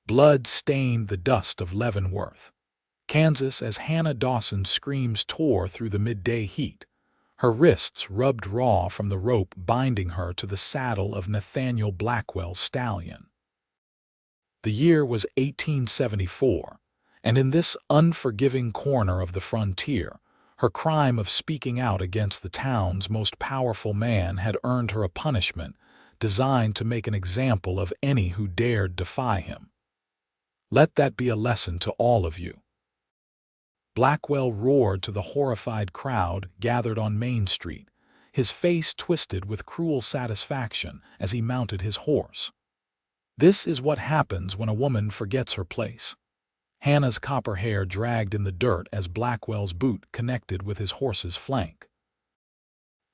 Blood stained the dust of Leavenworth, Kansas, as Hannah Dawson's screams tore through the midday heat, her wrists rubbed raw from the rope binding her to the saddle of Nathaniel Blackwell's stallion. The year was 1874, and in this unforgiving corner of the frontier, her crime of speaking out against the town's most powerful man had earned her a punishment designed to make an example of any who dared defy him. Let that be a lesson to all of you. Blackwell roared to the horrified crowd gathered on Main Street, his face twisted with cruel satisfaction as he mounted his horse. This is what happens when a woman forgets her place. Hannah's copper hair dragged in the dirt as Blackwell's boot connected with his horse's flank.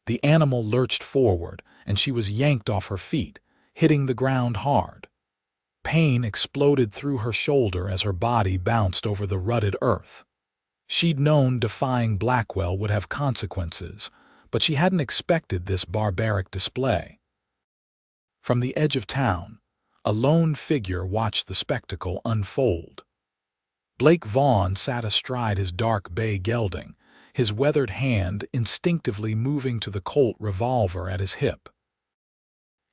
The animal lurched forward, and she was yanked off her feet, hitting the ground hard. Pain exploded through her shoulder as her body bounced over the rutted earth. She'd known defying Blackwell would have consequences, but she hadn't expected this barbaric display. From the edge of town, a lone figure watched the spectacle unfold. Blake Vaughn sat astride his dark bay gelding, his weathered hand instinctively moving to the Colt revolver at his hip.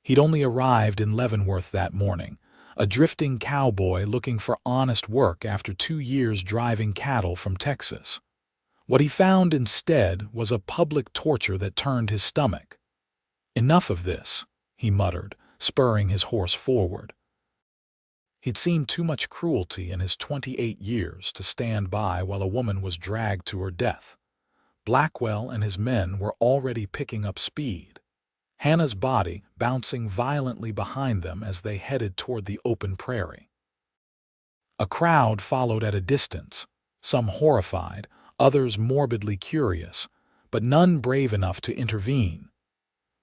He'd only arrived in Leavenworth that morning, a drifting cowboy looking for honest work after 2 years driving cattle from Texas. What he found instead was a public torture that turned his stomach. "Enough of this," he muttered, spurring his horse forward. He'd seen too much cruelty in his 28 years to stand by while a woman was dragged to her death. Blackwell and his men were already picking up speed, Hannah's body bouncing violently behind them as they headed toward the open prairie. A crowd followed at a distance, some horrified, others morbidly curious, but none brave enough to intervene.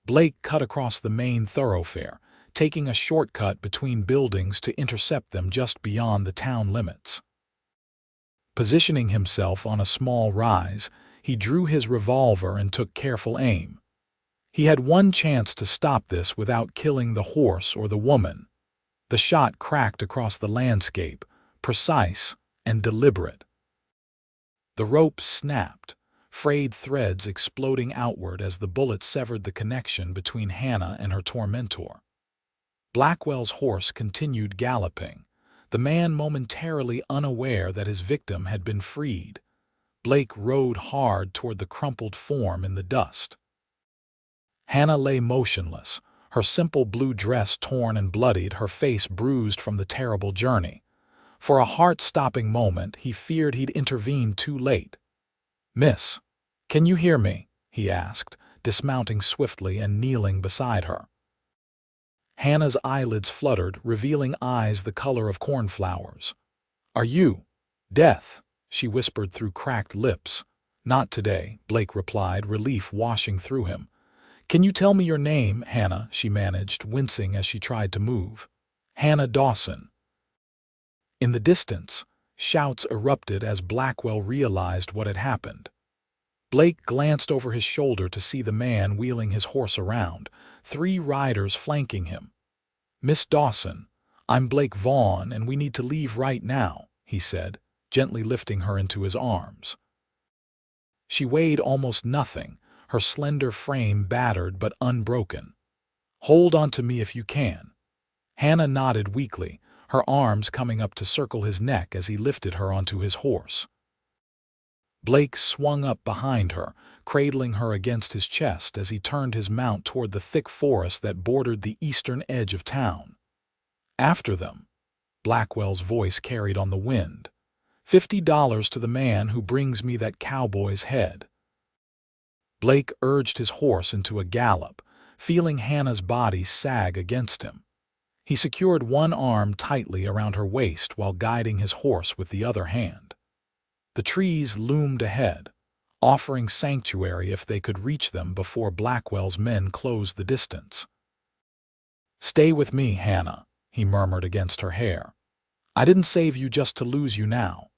Blake cut across the main thoroughfare, taking a shortcut between buildings to intercept them just beyond the town limits. Positioning himself on a small rise, he drew his revolver and took careful aim. He had one chance to stop this without killing the horse or the woman. The shot cracked across the landscape, precise and deliberate. The rope snapped, frayed threads exploding outward as the bullet severed the connection between Hannah and her tormentor. Blackwell's horse continued galloping, the man momentarily unaware that his victim had been freed. Blake rode hard toward the crumpled form in the dust. Hannah lay motionless, her simple blue dress torn and bloodied, her face bruised from the terrible journey. For a heart-stopping moment, he feared he'd intervened too late. "Miss, can you hear me?" he asked, dismounting swiftly and kneeling beside her. Hannah's eyelids fluttered, revealing eyes the color of cornflowers. "Are you death?" she whispered through cracked lips. "Not today," Blake replied, relief washing through him. "Can you tell me your name, Hannah?" she managed, wincing as she tried to move. "Hannah Dawson." In the distance, shouts erupted as Blackwell realized what had happened. Blake glanced over his shoulder to see the man wheeling his horse around, 3 riders flanking him. "Miss Dawson, I'm Blake Vaughn, and we need to leave right now," he said, gently lifting her into his arms. She weighed almost nothing, her slender frame battered but unbroken. "Hold on to me if you can." Hannah nodded weakly, her arms coming up to circle his neck as he lifted her onto his horse. Blake swung up behind her, cradling her against his chest as he turned his mount toward the thick forest that bordered the eastern edge of town. "After them," Blackwell's voice carried on the wind. $50 to the man who brings me that cowboy's head." Blake urged his horse into a gallop, feeling Hannah's body sag against him. He secured one arm tightly around her waist while guiding his horse with the other hand. The trees loomed ahead, offering sanctuary if they could reach them before Blackwell's men closed the distance. "Stay with me, Hannah," he murmured against her hair. "I didn't save you just to lose you now."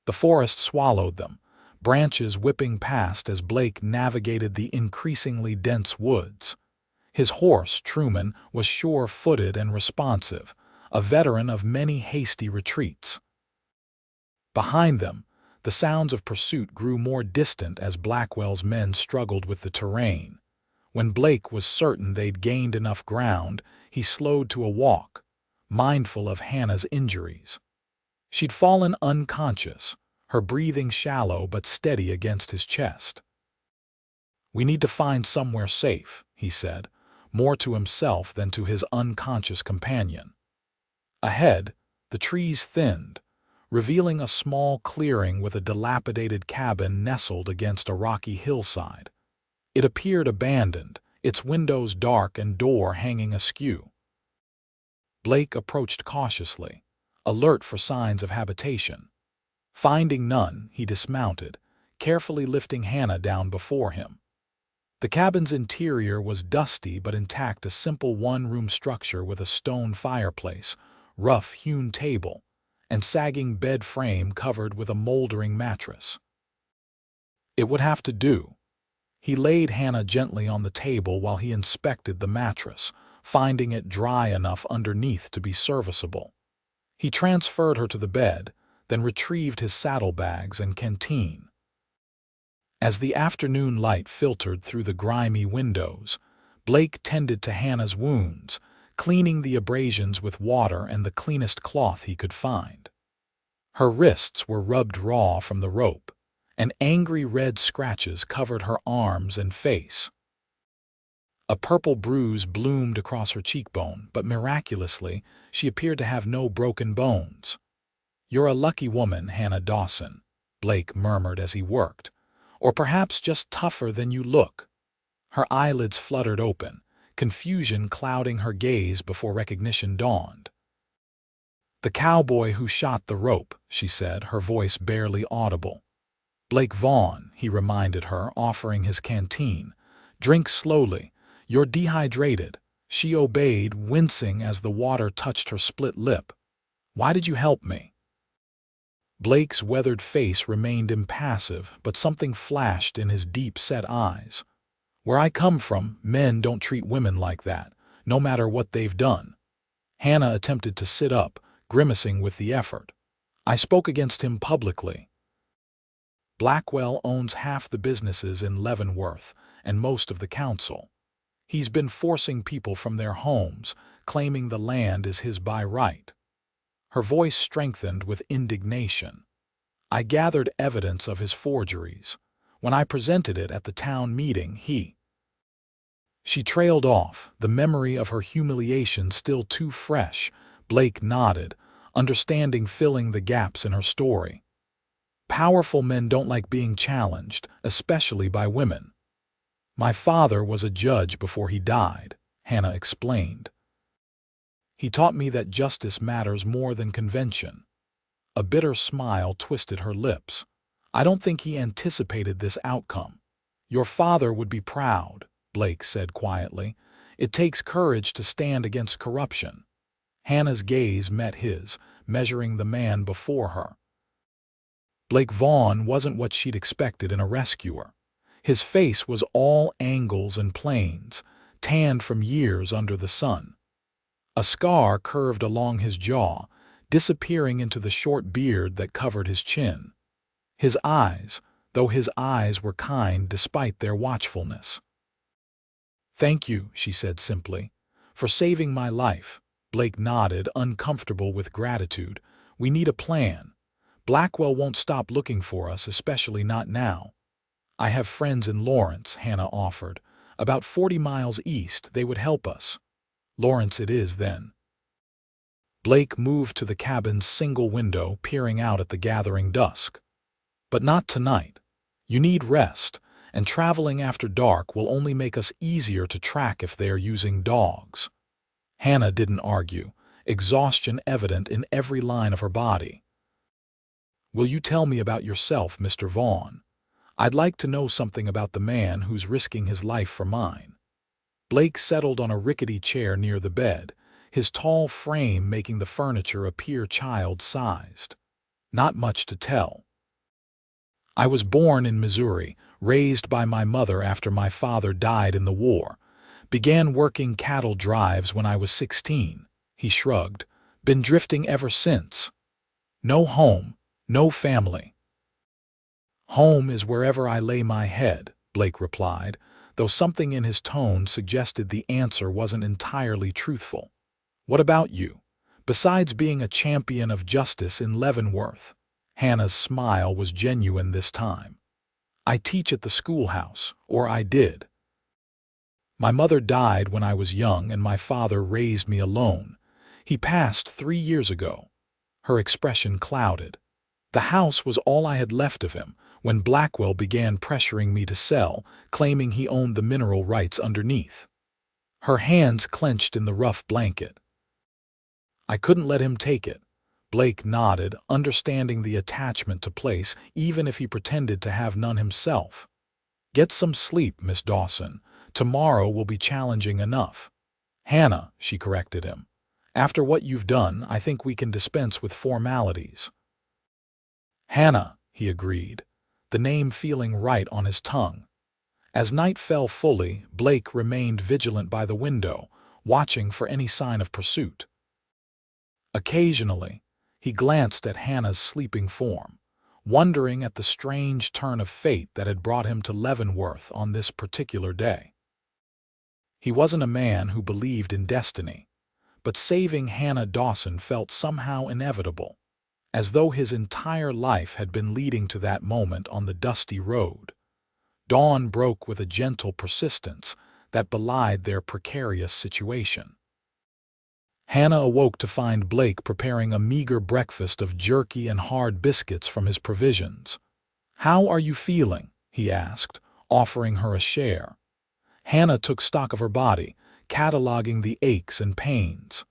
The forest swallowed them, branches whipping past as Blake navigated the increasingly dense woods. His horse, Truman, was sure-footed and responsive, a veteran of many hasty retreats. Behind them, the sounds of pursuit grew more distant as Blackwell's men struggled with the terrain. When Blake was certain they'd gained enough ground, he slowed to a walk, mindful of Hannah's injuries. She'd fallen unconscious, her breathing shallow but steady against his chest. "We need to find somewhere safe," he said, more to himself than to his unconscious companion. Ahead, the trees thinned, revealing a small clearing with a dilapidated cabin nestled against a rocky hillside. It appeared abandoned, its windows dark and door hanging askew. Blake approached cautiously, alert for signs of habitation. Finding none, he dismounted, carefully lifting Hannah down before him. The cabin's interior was dusty but intact, a simple one-room structure with a stone fireplace, rough-hewn table, and sagging bed frame covered with a moldering mattress. It would have to do. He laid Hannah gently on the table while he inspected the mattress, finding it dry enough underneath to be serviceable. He transferred her to the bed, then retrieved his saddlebags and canteen. As the afternoon light filtered through the grimy windows, Blake tended to Hannah's wounds, cleaning the abrasions with water and the cleanest cloth he could find. Her wrists were rubbed raw from the rope, and angry red scratches covered her arms and face. A purple bruise bloomed across her cheekbone, but miraculously, she appeared to have no broken bones. "You're a lucky woman, Hannah Dawson," Blake murmured as he worked. "Or perhaps just tougher than you look." Her eyelids fluttered open, confusion clouding her gaze before recognition dawned. "The cowboy who shot the rope," she said, her voice barely audible. "Blake Vaughn," he reminded her, offering his canteen. "Drink slowly. You're dehydrated." She obeyed, wincing as the water touched her split lip. "Why did you help me?" Blake's weathered face remained impassive, but something flashed in his deep-set eyes. "Where I come from, men don't treat women like that, no matter what they've done." Hannah attempted to sit up, grimacing with the effort. "I spoke against him publicly." Blackwell owns half the businesses in Leavenworth and most of the council. He's been forcing people from their homes, claiming the land is his by right. Her voice strengthened with indignation. "I gathered evidence of his forgeries. When I presented it at the town meeting, She trailed off, the memory of her humiliation still too fresh. Blake nodded, understanding filling the gaps in her story. "Powerful men don't like being challenged, especially by women." "My father was a judge before he died," Hannah explained. "He taught me that justice matters more than convention." A bitter smile twisted her lips. "I don't think he anticipated this outcome." "Your father would be proud," Blake said quietly. "It takes courage to stand against corruption." Hannah's gaze met his, measuring the man before her. Blake Vaughn wasn't what she'd expected in a rescuer. His face was all angles and planes, tanned from years under the sun. A scar curved along his jaw, disappearing into the short beard that covered his chin. His eyes, though his eyes were kind despite their watchfulness. "Thank you," she said simply, "for saving my life." Blake nodded, uncomfortable with gratitude. "We need a plan. Blackwell won't stop looking for us, especially not now." "I have friends in Lawrence," Hannah offered. "About 40 miles east, they would help us." "Lawrence it is, then." Blake moved to the cabin's single window, peering out at the gathering dusk. "But not tonight. You need rest, and traveling after dark will only make us easier to track if they're using dogs." Hannah didn't argue, exhaustion evident in every line of her body. "Will you tell me about yourself, Mr. Vaughn? I'd like to know something about the man who's risking his life for mine." Blake settled on a rickety chair near the bed, his tall frame making the furniture appear child-sized. "Not much to tell. I was born in Missouri, raised by my mother after my father died in the war. Began working cattle drives when I was 16. He shrugged. Been drifting ever since. No home, no family. Home is wherever I lay my head, Blake replied, though something in his tone suggested the answer wasn't entirely truthful. What about you? Besides being a champion of justice in Leavenworth, Hannah's smile was genuine this time. I teach at the schoolhouse, or I did. My mother died when I was young and my father raised me alone. He passed 3 years ago. Her expression clouded. The house was all I had left of him when Blackwell began pressuring me to sell, claiming he owned the mineral rights underneath. Her hands clenched in the rough blanket. I couldn't let him take it. Blake nodded, understanding the attachment to place, even if he pretended to have none himself. Get some sleep, Miss Dawson. Tomorrow will be challenging enough. Hannah, she corrected him. After what you've done, I think we can dispense with formalities. Hannah, he agreed, the name feeling right on his tongue. As night fell fully, Blake remained vigilant by the window, watching for any sign of pursuit. Occasionally, he glanced at Hannah's sleeping form, wondering at the strange turn of fate that had brought him to Leavenworth on this particular day. He wasn't a man who believed in destiny, but saving Hannah Dawson felt somehow inevitable, as though his entire life had been leading to that moment on the dusty road. Dawn broke with a gentle persistence that belied their precarious situation. Hannah awoke to find Blake preparing a meager breakfast of jerky and hard biscuits from his provisions. "How are you feeling?" he asked, offering her a share. Hannah took stock of her body, cataloging the aches and pains.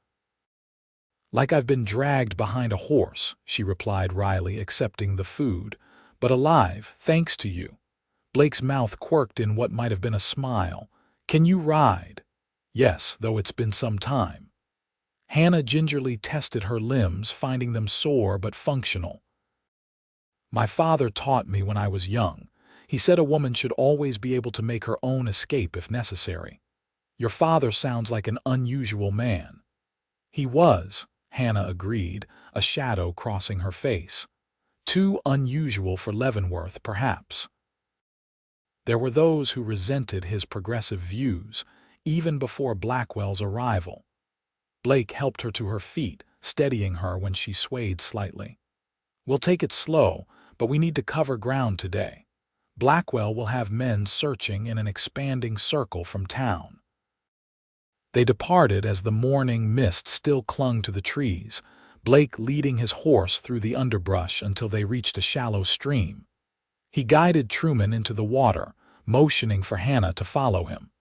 "Like I've been dragged behind a horse," she replied wryly, accepting the food, "but alive, thanks to you." Blake's mouth quirked in what might have been a smile. "Can you ride?" "Yes, though it's been some time." Hannah gingerly tested her limbs, finding them sore but functional. "My father taught me when I was young. He said a woman should always be able to make her own escape if necessary." "Your father sounds like an unusual man." "He was," Hannah agreed, a shadow crossing her face. "Too unusual for Leavenworth, perhaps." There were those who resented his progressive views, even before Blackwell's arrival. Blake helped her to her feet, steadying her when she swayed slightly. "We'll take it slow, but we need to cover ground today. Blackwell will have men searching in an expanding circle from town." They departed as the morning mist still clung to the trees, Blake leading his horse through the underbrush until they reached a shallow stream. He guided Truman into the water, motioning for Hannah to follow him.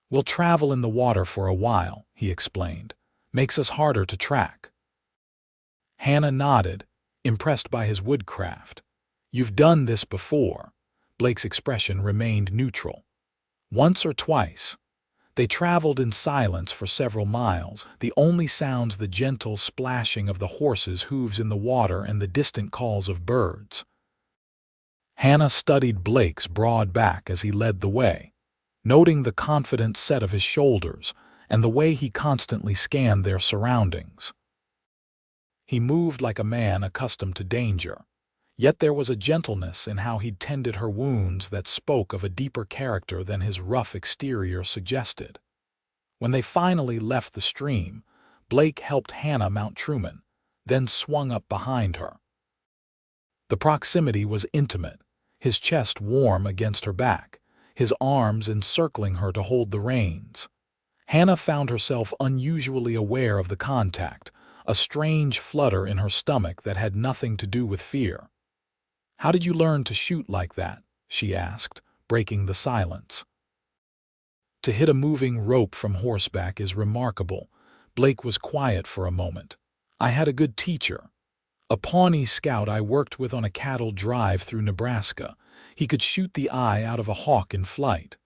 "We'll travel in the water for a while," he explained. "Makes us harder to track." Hannah nodded, impressed by his woodcraft. "You've done this before." Blake's expression remained neutral. "Once or twice." They traveled in silence for several miles, the only sounds the gentle splashing of the horses' hooves in the water and the distant calls of birds. Hannah studied Blake's broad back as he led the way, noting the confident set of his shoulders and the way he constantly scanned their surroundings. He moved like a man accustomed to danger, yet there was a gentleness in how he tended her wounds that spoke of a deeper character than his rough exterior suggested. When they finally left the stream, Blake helped Hannah mount Truman, then swung up behind her. The proximity was intimate, his chest warm against her back, his arms encircling her to hold the reins. Hannah found herself unusually aware of the contact, a strange flutter in her stomach that had nothing to do with fear. "How did you learn to shoot like that?" she asked, breaking the silence. "To hit a moving rope from horseback is remarkable." Blake was quiet for a moment. "I had a good teacher. A Pawnee scout I worked with on a cattle drive through Nebraska. He could shoot the eye out of a hawk in flight."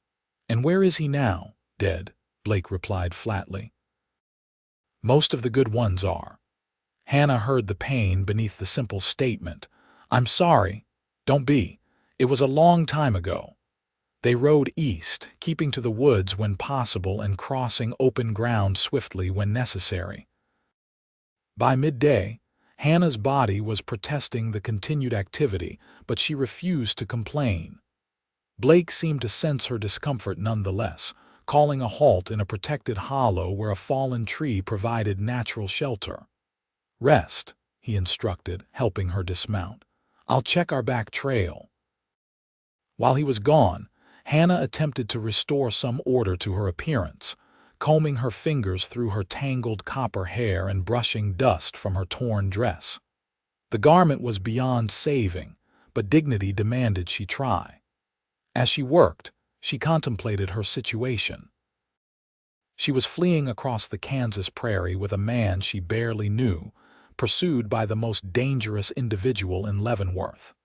"And where is he now?" "Dead," Blake replied flatly. "Most of the good ones are." Hannah heard the pain beneath the simple statement. "I'm sorry." "Don't be. It was a long time ago." They rode east, keeping to the woods when possible and crossing open ground swiftly when necessary. By midday, Hannah's body was protesting the continued activity, but she refused to complain. Blake seemed to sense her discomfort nonetheless, calling a halt in a protected hollow where a fallen tree provided natural shelter. "Rest," he instructed, helping her dismount. "I'll check our back trail." While he was gone, Hannah attempted to restore some order to her appearance, combing her fingers through her tangled copper hair and brushing dust from her torn dress. The garment was beyond saving, but dignity demanded she try. As she worked, she contemplated her situation. She was fleeing across the Kansas prairie with a man she barely knew, pursued by the most dangerous individual in Leavenworth.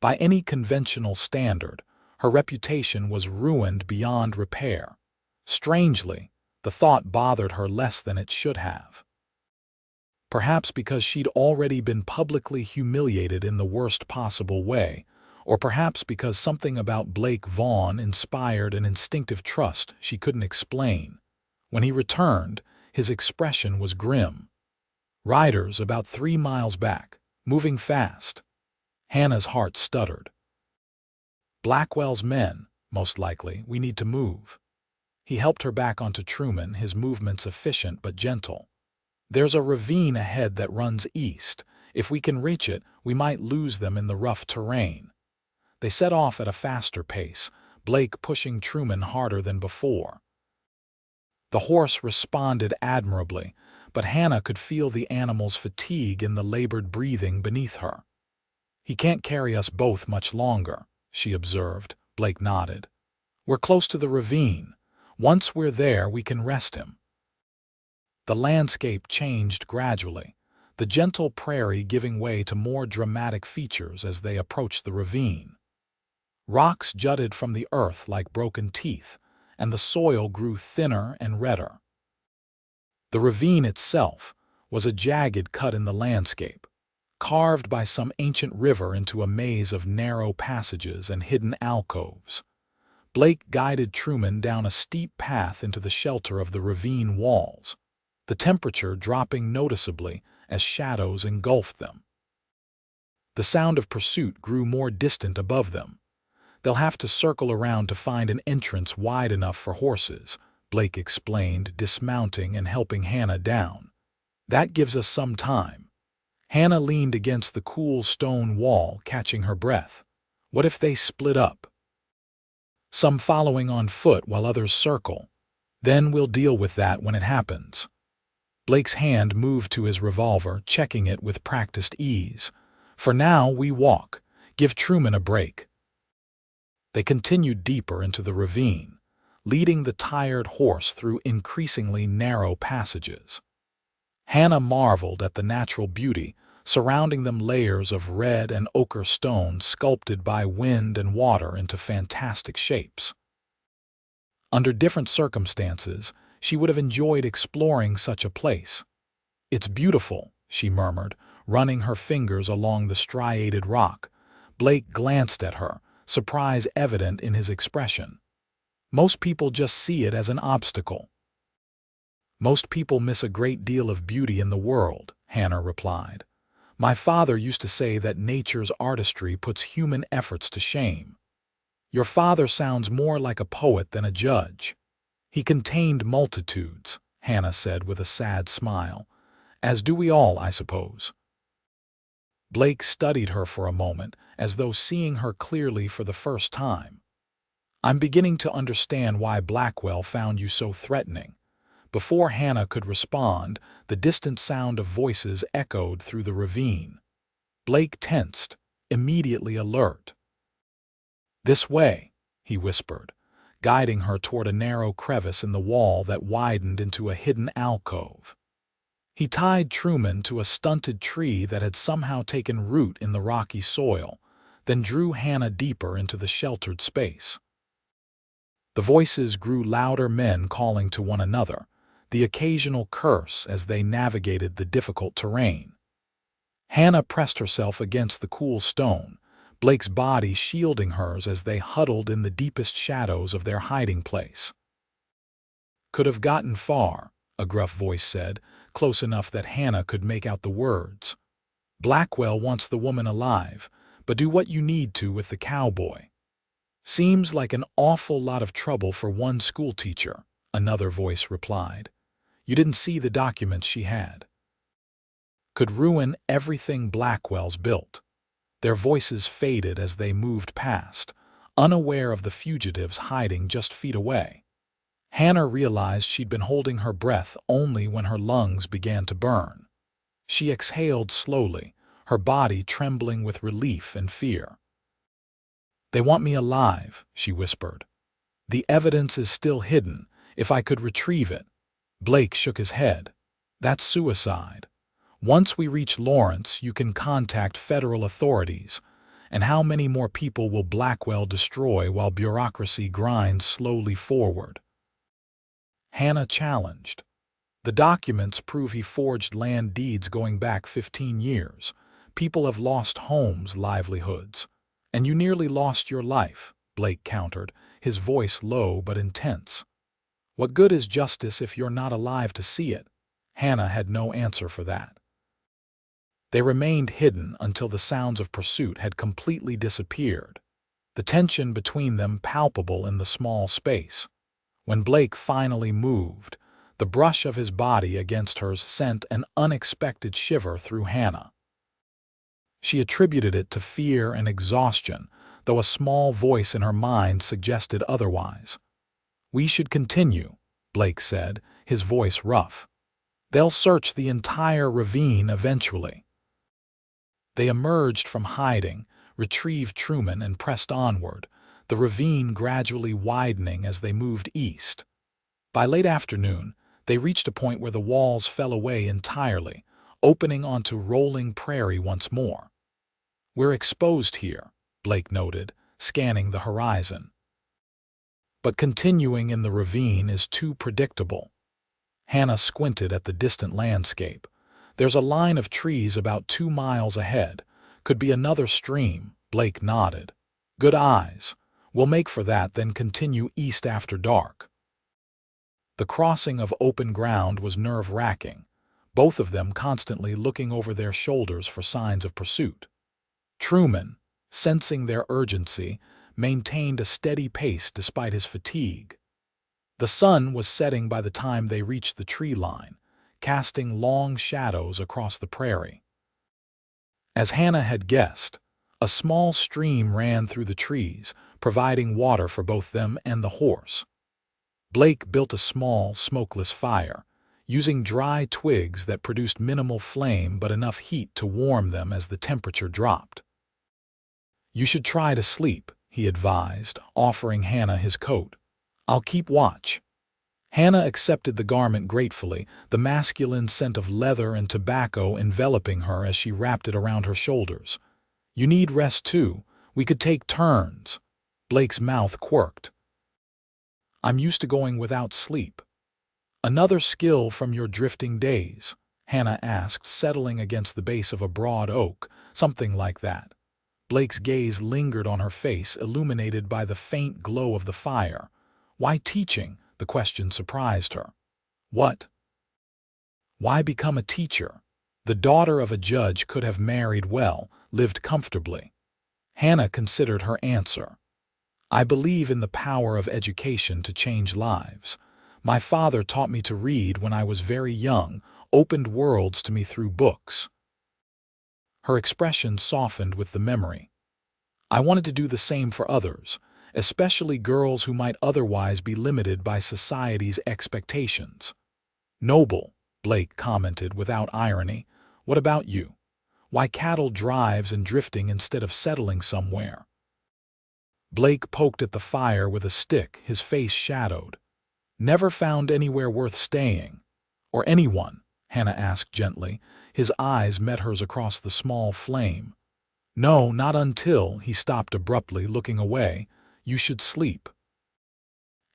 By any conventional standard, her reputation was ruined beyond repair. Strangely, the thought bothered her less than it should have. Perhaps because she'd already been publicly humiliated in the worst possible way, or perhaps because something about Blake Vaughn inspired an instinctive trust she couldn't explain. When he returned, his expression was grim. "Riders about 3 miles back, moving fast." Hannah's heart stuttered. "Blackwell's men, most likely. We need to move." He helped her back onto Truman, his movements efficient but gentle. "There's a ravine ahead that runs east. If we can reach it, we might lose them in the rough terrain." They set off at a faster pace, Blake pushing Truman harder than before. The horse responded admirably, but Hannah could feel the animal's fatigue in the labored breathing beneath her. "He can't carry us both much longer," she observed. Blake nodded. "We're close to the ravine. Once we're there, we can rest him." The landscape changed gradually, the gentle prairie giving way to more dramatic features as they approached the ravine. Rocks jutted from the earth like broken teeth, and the soil grew thinner and redder. The ravine itself was a jagged cut in the landscape, carved by some ancient river into a maze of narrow passages and hidden alcoves. Blake guided Truman down a steep path into the shelter of the ravine walls, the temperature dropping noticeably as shadows engulfed them. The sound of pursuit grew more distant above them. "They'll have to circle around to find an entrance wide enough for horses," Blake explained, dismounting and helping Hannah down. "That gives us some time." Hannah leaned against the cool stone wall, catching her breath. "What if they split up? Some following on foot while others circle. Then we'll deal with that when it happens." Blake's hand moved to his revolver, checking it with practiced ease. "For now, we walk. Give Truman a break." They continued deeper into the ravine, leading the tired horse through increasingly narrow passages. Hannah marveled at the natural beauty, surrounding them layers of red and ochre stone sculpted by wind and water into fantastic shapes. Under different circumstances, she would have enjoyed exploring such a place. "It's beautiful," she murmured, running her fingers along the striated rock. Blake glanced at her, surprise evident in his expression. "Most people just see it as an obstacle." "Most people miss a great deal of beauty in the world," Hannah replied. "My father used to say that nature's artistry puts human efforts to shame." "Your father sounds more like a poet than a judge." "He contained multitudes," Hannah said with a sad smile. "As do we all, I suppose." Blake studied her for a moment, as though seeing her clearly for the first time. "I'm beginning to understand why Blackwell found you so threatening." Before Hannah could respond, the distant sound of voices echoed through the ravine. Blake tensed, immediately alert. "This way," he whispered, guiding her toward a narrow crevice in the wall that widened into a hidden alcove. He tied Truman to a stunted tree that had somehow taken root in the rocky soil, then drew Hannah deeper into the sheltered space. The voices grew louder, men calling to one another, the occasional curse as they navigated the difficult terrain. Hannah pressed herself against the cool stone, Blake's body shielding hers as they huddled in the deepest shadows of their hiding place. "Could have gotten far," a gruff voice said, close enough that Hannah could make out the words. "Blackwell wants the woman alive, but do what you need to with the cowboy." "Seems like an awful lot of trouble for one schoolteacher," another voice replied. "You didn't see the documents she had. Could ruin everything Blackwell's built." Their voices faded as they moved past, unaware of the fugitives hiding just feet away. Hannah realized she'd been holding her breath only when her lungs began to burn. She exhaled slowly, her body trembling with relief and fear. "They want me alive," she whispered. "The evidence is still hidden, if I could retrieve it." Blake shook his head. "That's suicide. Once we reach Lawrence, you can contact federal authorities. And how many more people will Blackwell destroy while bureaucracy grinds slowly forward?" Hannah challenged. "The documents prove he forged land deeds going back 15 years. People have lost homes, livelihoods. And you nearly lost your life," Blake countered, his voice low but intense. "What good is justice if you're not alive to see it?" Hannah had no answer for that. They remained hidden until the sounds of pursuit had completely disappeared, the tension between them palpable in the small space. When Blake finally moved, the brush of his body against hers sent an unexpected shiver through Hannah. She attributed it to fear and exhaustion, though a small voice in her mind suggested otherwise. "We should continue," Blake said, his voice rough. "They'll search the entire ravine eventually." They emerged from hiding, retrieved Truman, and pressed onward, the ravine gradually widening as they moved east. By late afternoon, they reached a point where the walls fell away entirely, opening onto rolling prairie once more. "We're exposed here," Blake noted, scanning the horizon. "But continuing in the ravine is too predictable." Hannah squinted at the distant landscape. "There's a line of trees about 2 miles ahead. Could be another stream," Blake nodded. "Good eyes. We'll make for that, then continue east after dark." The crossing of open ground was nerve-wracking, both of them constantly looking over their shoulders for signs of pursuit. Truman, sensing their urgency, maintained a steady pace despite his fatigue. The sun was setting by the time they reached the tree line, casting long shadows across the prairie. As Hannah had guessed, a small stream ran through the trees, providing water for both them and the horse. Blake built a small, smokeless fire, using dry twigs that produced minimal flame but enough heat to warm them as the temperature dropped. "You should try to sleep," he advised, offering Hannah his coat. "I'll keep watch." Hannah accepted the garment gratefully, the masculine scent of leather and tobacco enveloping her as she wrapped it around her shoulders. "You need rest too. We could take turns." Blake's mouth quirked. "I'm used to going without sleep." "Another skill from your drifting days?" Hannah asked, settling against the base of a broad oak. "Something like that." Blake's gaze lingered on her face, illuminated by the faint glow of the fire. "Why teaching?" The question surprised her. "What?" "Why become a teacher? The daughter of a judge could have married well, lived comfortably." Hannah considered her answer. "I believe in the power of education to change lives. My father taught me to read when I was very young, opened worlds to me through books." Her expression softened with the memory. "I wanted to do the same for others, especially girls who might otherwise be limited by society's expectations." "Noble," Blake commented without irony. "What about you? Why cattle drives and drifting instead of settling somewhere?" Blake poked at the fire with a stick, his face shadowed. "Never found anywhere worth staying." "Or anyone?" Hannah asked gently. His eyes met hers across the small flame. "No, not until," he stopped abruptly, looking away. "You should sleep."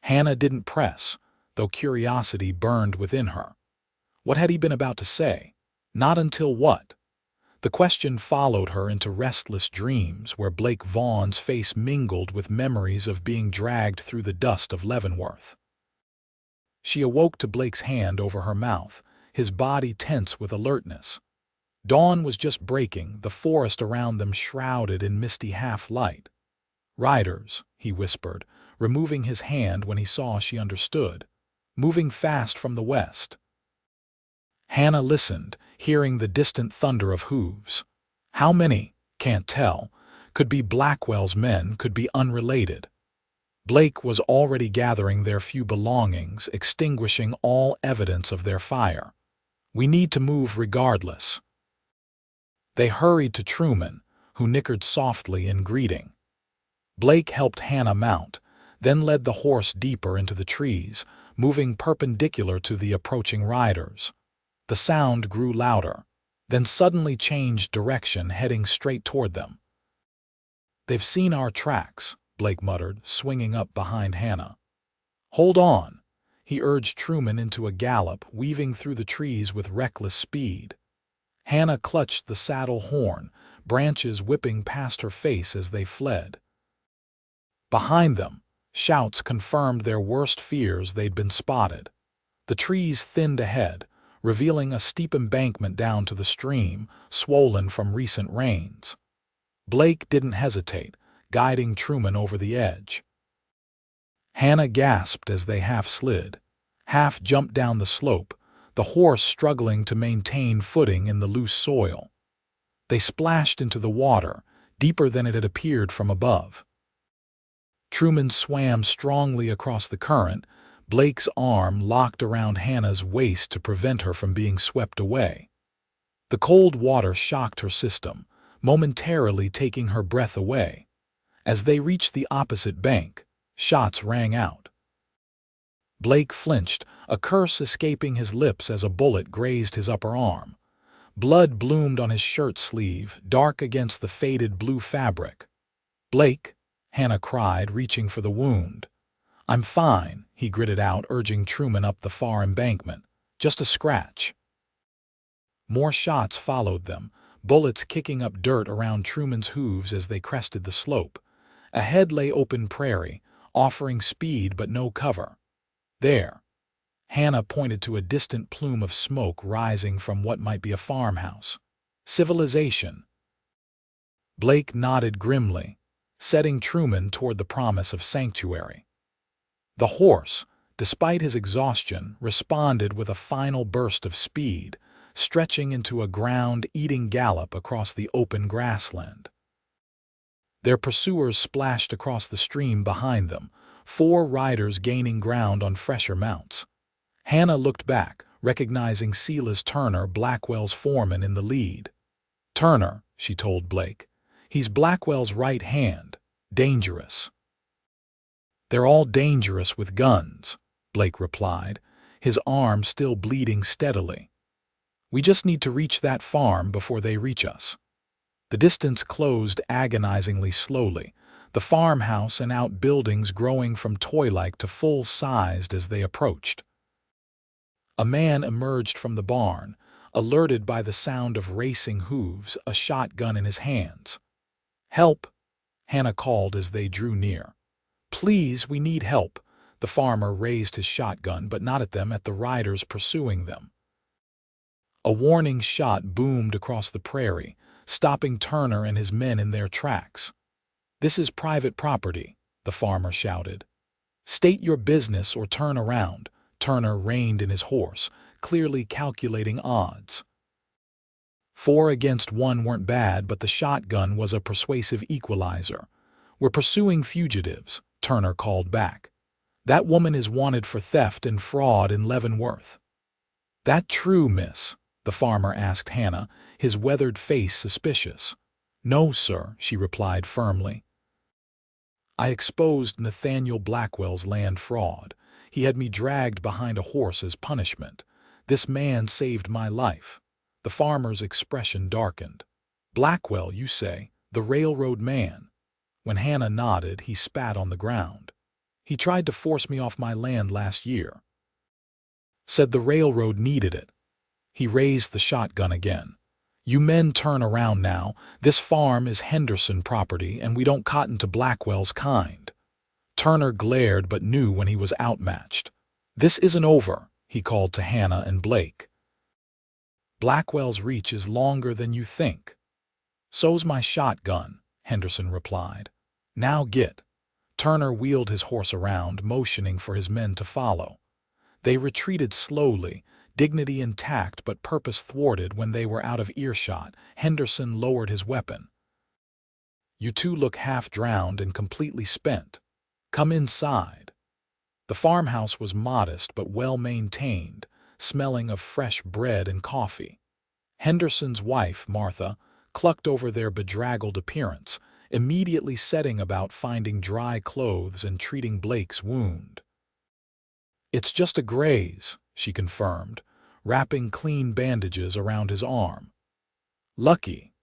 Hannah didn't press, though curiosity burned within her. What had he been about to say? Not until what? The question followed her into restless dreams where Blake Vaughn's face mingled with memories of being dragged through the dust of Leavenworth. She awoke to Blake's hand over her mouth, his body tense with alertness. Dawn was just breaking, the forest around them shrouded in misty half-light. "Riders," he whispered, removing his hand when he saw she understood. "Moving fast from the west." Hannah listened, hearing the distant thunder of hooves. How many? Can't tell. Could be Blackwell's men, could be unrelated. Blake was already gathering their few belongings, extinguishing all evidence of their fire. "We need to move regardless." They hurried to Truman, who nickered softly in greeting. Blake helped Hannah mount, then led the horse deeper into the trees, moving perpendicular to the approaching riders. The sound grew louder, then suddenly changed direction, heading straight toward them. "They've seen our tracks," Blake muttered, swinging up behind Hannah. "Hold on," he urged Truman into a gallop, weaving through the trees with reckless speed. Hannah clutched the saddle horn, branches whipping past her face as they fled. Behind them, shouts confirmed their worst fears. They'd been spotted. The trees thinned ahead, revealing a steep embankment down to the stream, swollen from recent rains. Blake didn't hesitate, guiding Truman over the edge. Hannah gasped as they half slid, half jumped down the slope, the horse struggling to maintain footing in the loose soil. They splashed into the water, deeper than it had appeared from above. Truman swam strongly across the current, Blake's arm locked around Hannah's waist to prevent her from being swept away. The cold water shocked her system, momentarily taking her breath away. As they reached the opposite bank, shots rang out. Blake flinched, a curse escaping his lips as a bullet grazed his upper arm. Blood bloomed on his shirt sleeve, dark against the faded blue fabric. "Blake," Hannah cried, reaching for the wound. "I'm fine," he gritted out, urging Truman up the far embankment. "Just a scratch." More shots followed them, bullets kicking up dirt around Truman's hooves as they crested the slope. Ahead lay open prairie, offering speed but no cover. "There." Hannah pointed to a distant plume of smoke rising from what might be a farmhouse. "Civilization." Blake nodded grimly, setting Truman toward the promise of sanctuary. The horse, despite his exhaustion, responded with a final burst of speed, stretching into a ground-eating gallop across the open grassland. Their pursuers splashed across the stream behind them, 4 riders gaining ground on fresher mounts. Hannah looked back, recognizing Silas Turner, Blackwell's foreman, in the lead. "Turner," she told Blake. "He's Blackwell's right hand. Dangerous." "They're all dangerous with guns," Blake replied, his arm still bleeding steadily. "We just need to reach that farm before they reach us." The distance closed agonizingly slowly, the farmhouse and outbuildings growing from toy-like to full-sized as they approached. A man emerged from the barn, alerted by the sound of racing hooves, a shotgun in his hands. "Help!" Hannah called as they drew near. "Please, we need help." The farmer raised his shotgun, but not at them, at the riders pursuing them. A warning shot boomed across the prairie, stopping Turner and his men in their tracks. "This is private property," the farmer shouted. "State your business or turn around." Turner reined in his horse, clearly calculating odds. 4 against 1 weren't bad, but the shotgun was a persuasive equalizer. "We're pursuing fugitives," Turner called back. "That woman is wanted for theft and fraud in Leavenworth." "That true, miss?" the farmer asked Hannah, his weathered face suspicious. "No, sir," she replied firmly. "I exposed Nathaniel Blackwell's land fraud. He had me dragged behind a horse as punishment. This man saved my life." The farmer's expression darkened. "Blackwell, you say? The railroad man?" When Hannah nodded, he spat on the ground. "He tried to force me off my land last year. Said the railroad needed it." He raised the shotgun again. "You men turn around now. This farm is Henderson property, and we don't cotton to Blackwell's kind." Turner glared but knew when he was outmatched. "This isn't over," he called to Hannah and Blake. Blackwell's reach is longer than you think. So's my shotgun, Henderson replied. Now get. Turner wheeled his horse around, motioning for his men to follow. They retreated slowly, dignity intact but purpose thwarted. When they were out of earshot, Henderson lowered his weapon. You two look half-drowned and completely spent. Come inside. The farmhouse was modest but well-maintained, smelling of fresh bread and coffee. Henderson's wife, Martha, clucked over their bedraggled appearance, immediately setting about finding dry clothes and treating Blake's wound. It's just a graze, she confirmed, wrapping clean bandages around his arm. Lucky.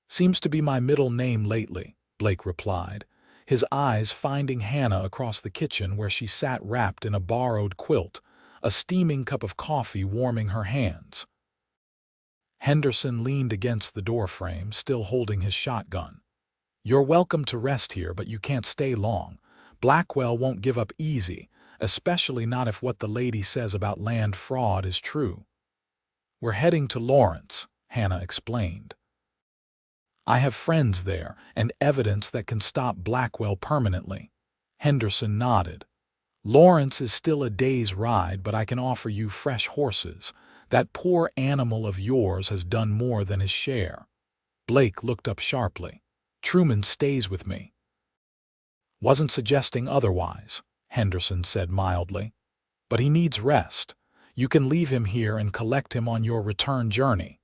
Seems to be my middle name lately, Blake replied, his eyes finding Hannah across the kitchen where she sat wrapped in a borrowed quilt, a steaming cup of coffee warming her hands. Henderson leaned against the doorframe, still holding his shotgun. You're welcome to rest here, but you can't stay long. Blackwell won't give up easy, especially not if what the lady says about land fraud is true. We're heading to Lawrence, Hannah explained. I have friends there and evidence that can stop Blackwell permanently. Henderson nodded. Lawrence is still a day's ride, but I can offer you fresh horses. That poor animal of yours has done more than his share. Blake looked up sharply. Truman stays with me. Wasn't suggesting otherwise, Henderson said mildly. But he needs rest. You can leave him here and collect him on your return journey.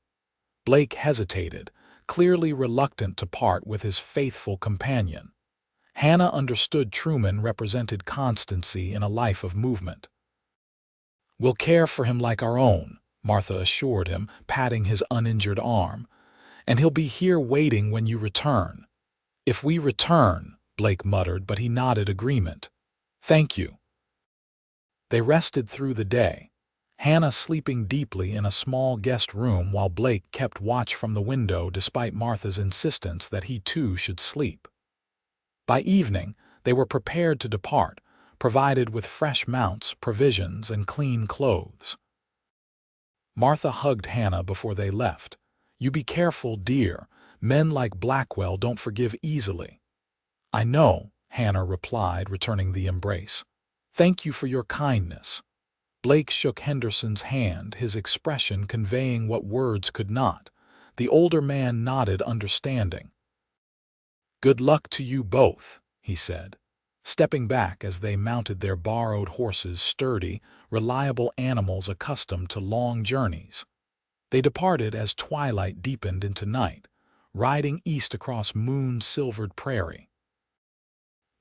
Blake hesitated, clearly reluctant to part with his faithful companion. Hannah understood Truman represented constancy in a life of movement. We'll care for him like our own, Martha assured him, patting his uninjured arm. And he'll be here waiting when you return. If we return, Blake muttered, but he nodded agreement. Thank you. They rested through the day, Hannah sleeping deeply in a small guest room while Blake kept watch from the window despite Martha's insistence that he too should sleep. By evening, they were prepared to depart, provided with fresh mounts, provisions, and clean clothes. Martha hugged Hannah before they left. You be careful, dear. Men like Blackwell don't forgive easily. I know, Hannah replied, returning the embrace. Thank you for your kindness. Blake shook Henderson's hand, his expression conveying what words could not. The older man nodded understanding. Good luck to you both, he said, stepping back as they mounted their borrowed horses, sturdy, reliable animals accustomed to long journeys. They departed as twilight deepened into night, riding east across moon-silvered prairie.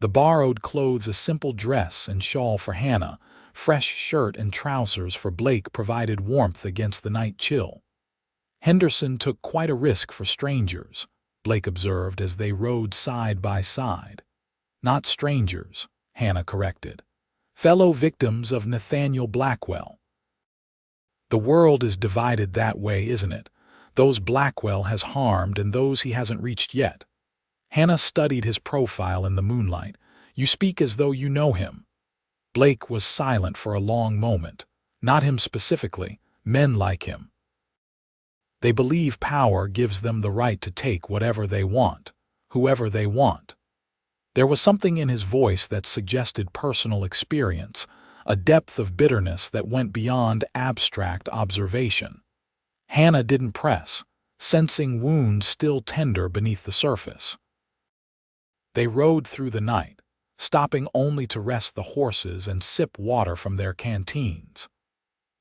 The borrowed clothes, a simple dress and shawl for Hannah, fresh shirt and trousers for Blake, provided warmth against the night chill. Henderson took quite a risk for strangers, Blake observed as they rode side by side. Not strangers, Hannah corrected. Fellow victims of Nathaniel Blackwell. The world is divided that way, isn't it? Those Blackwell has harmed and those he hasn't reached yet. Hannah studied his profile in the moonlight. You speak as though you know him. Blake was silent for a long moment. Not him specifically, men like him. They believe power gives them the right to take whatever they want, whoever they want. There was something in his voice that suggested personal experience, a depth of bitterness that went beyond abstract observation. Hannah didn't press, sensing wounds still tender beneath the surface. They rode through the night, stopping only to rest the horses and sip water from their canteens.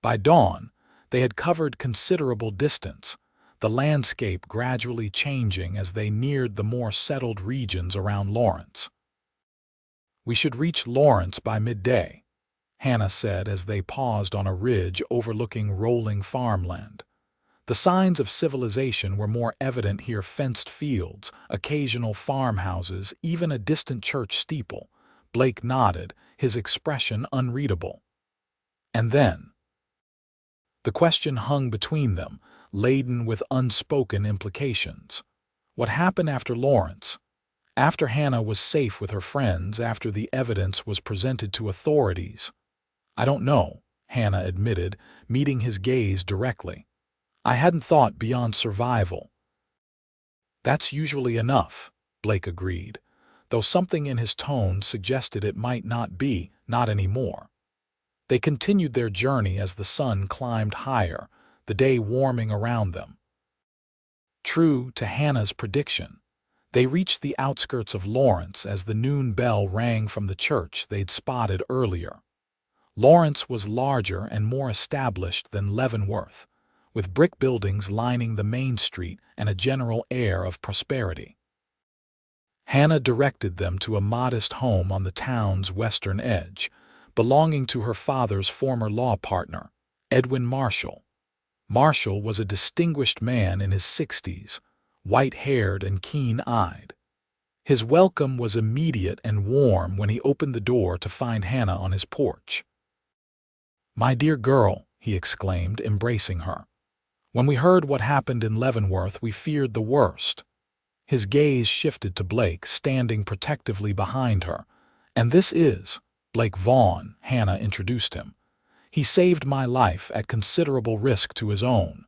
By dawn, they had covered considerable distance, the landscape gradually changing as they neared the more settled regions around Lawrence. We should reach Lawrence by midday, Hannah said as they paused on a ridge overlooking rolling farmland. The signs of civilization were more evident here: fenced fields, occasional farmhouses, even a distant church steeple. Blake nodded, his expression unreadable. And then? The question hung between them, laden with unspoken implications. What happened after Lawrence? After Hannah was safe with her friends, after the evidence was presented to authorities? I don't know, Hannah admitted, meeting his gaze directly. I hadn't thought beyond survival. That's usually enough, Blake agreed, though something in his tone suggested it might not be, not anymore. They continued their journey as the sun climbed higher, the day warming around them. True to Hannah's prediction, they reached the outskirts of Lawrence as the noon bell rang from the church they'd spotted earlier. Lawrence was larger and more established than Leavenworth, with brick buildings lining the main street and a general air of prosperity. Hannah directed them to a modest home on the town's western edge, belonging to her father's former law partner, Edwin Marshall. Marshall was a distinguished man in his 60s, white-haired and keen-eyed. His welcome was immediate and warm when he opened the door to find Hannah on his porch. "My dear girl," he exclaimed, embracing her. "When we heard what happened in Leavenworth, we feared the worst." His gaze shifted to Blake, standing protectively behind her. "And this is Blake Vaughn," Hannah introduced him. "He saved my life at considerable risk to his own."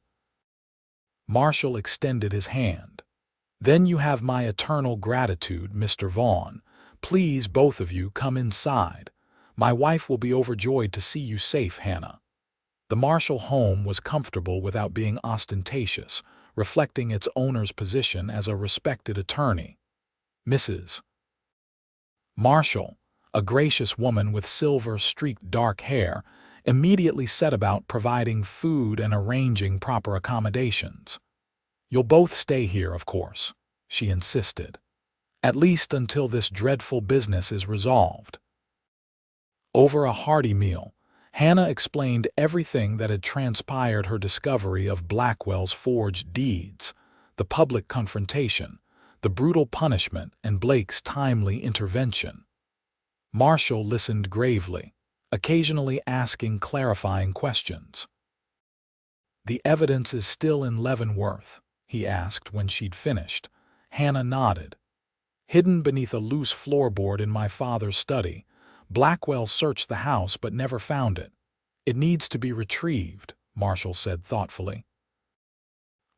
Marshall extended his hand. "Then you have my eternal gratitude, Mr. Vaughn. Please, both of you, come inside. My wife will be overjoyed to see you safe, Hannah." The Marshall home was comfortable without being ostentatious, reflecting its owner's position as a respected attorney. Mrs. Marshall, a gracious woman with silver-streaked dark hair, immediately set about providing food and arranging proper accommodations. "You'll both stay here, of course," she insisted, "at least until this dreadful business is resolved." Over a hearty meal, Hannah explained everything that had transpired: her discovery of Blackwell's forged deeds, the public confrontation, the brutal punishment, and Blake's timely intervention. Marshall listened gravely, occasionally asking clarifying questions. "The evidence is still in Leavenworth?" he asked when she'd finished. Hannah nodded. "Hidden beneath a loose floorboard in my father's study. Blackwell searched the house but never found it. It needs to be retrieved," Marshall said thoughtfully.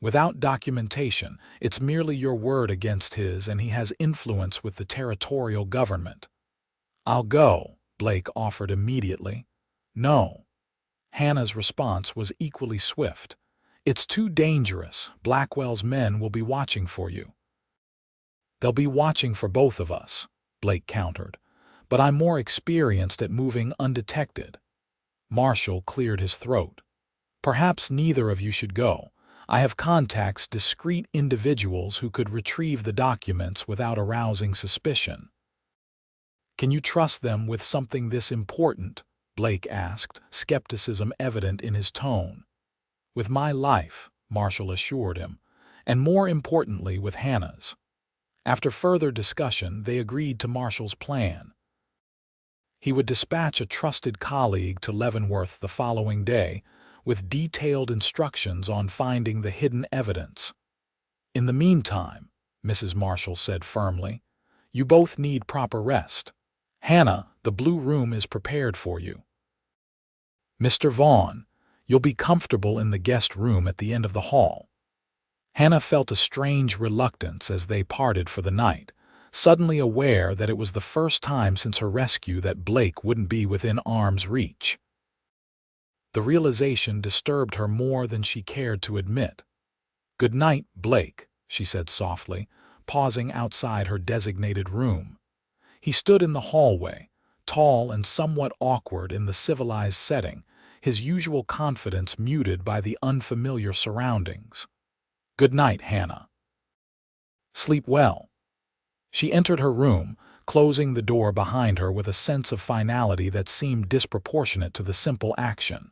"Without documentation, it's merely your word against his, and he has influence with the territorial government." "I'll go," Blake offered immediately. "No." Hannah's response was equally swift. "It's too dangerous. Blackwell's men will be watching for you." "They'll be watching for both of us," Blake countered. "But I'm more experienced at moving undetected." Marshall cleared his throat. "Perhaps neither of you should go. I have contacts, discreet individuals who could retrieve the documents without arousing suspicion." "Can you trust them with something this important?" Blake asked, skepticism evident in his tone. "With my life," Marshall assured him, "and more importantly with Hannah's." After further discussion, they agreed to Marshall's plan. He would dispatch a trusted colleague to Leavenworth the following day, with detailed instructions on finding the hidden evidence. "In the meantime," Mrs. Marshall said firmly, "you both need proper rest. Hannah, the blue room is prepared for you. Mr. Vaughn, you'll be comfortable in the guest room at the end of the hall." Hannah felt a strange reluctance as they parted for the night, suddenly aware that it was the first time since her rescue that Blake wouldn't be within arm's reach. The realization disturbed her more than she cared to admit. "Good night, Blake," she said softly, pausing outside her designated room. He stood in the hallway, tall and somewhat awkward in the civilized setting, his usual confidence muted by the unfamiliar surroundings. "Good night, Hannah. Sleep well." She entered her room, closing the door behind her with a sense of finality that seemed disproportionate to the simple action.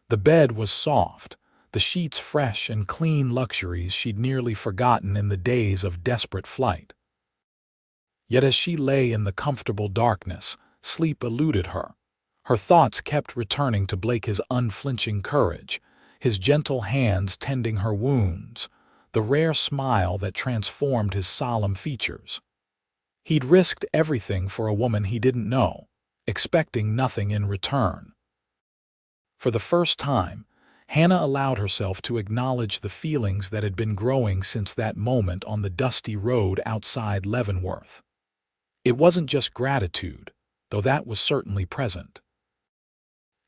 The bed was soft, the sheets fresh and clean, luxuries she'd nearly forgotten in the days of desperate flight. Yet as she lay in the comfortable darkness, sleep eluded her. Her thoughts kept returning to Blake, his unflinching courage, his gentle hands tending her wounds, the rare smile that transformed his solemn features. He'd risked everything for a woman he didn't know, expecting nothing in return. For the first time, Hannah allowed herself to acknowledge the feelings that had been growing since that moment on the dusty road outside Leavenworth. It wasn't just gratitude, though that was certainly present.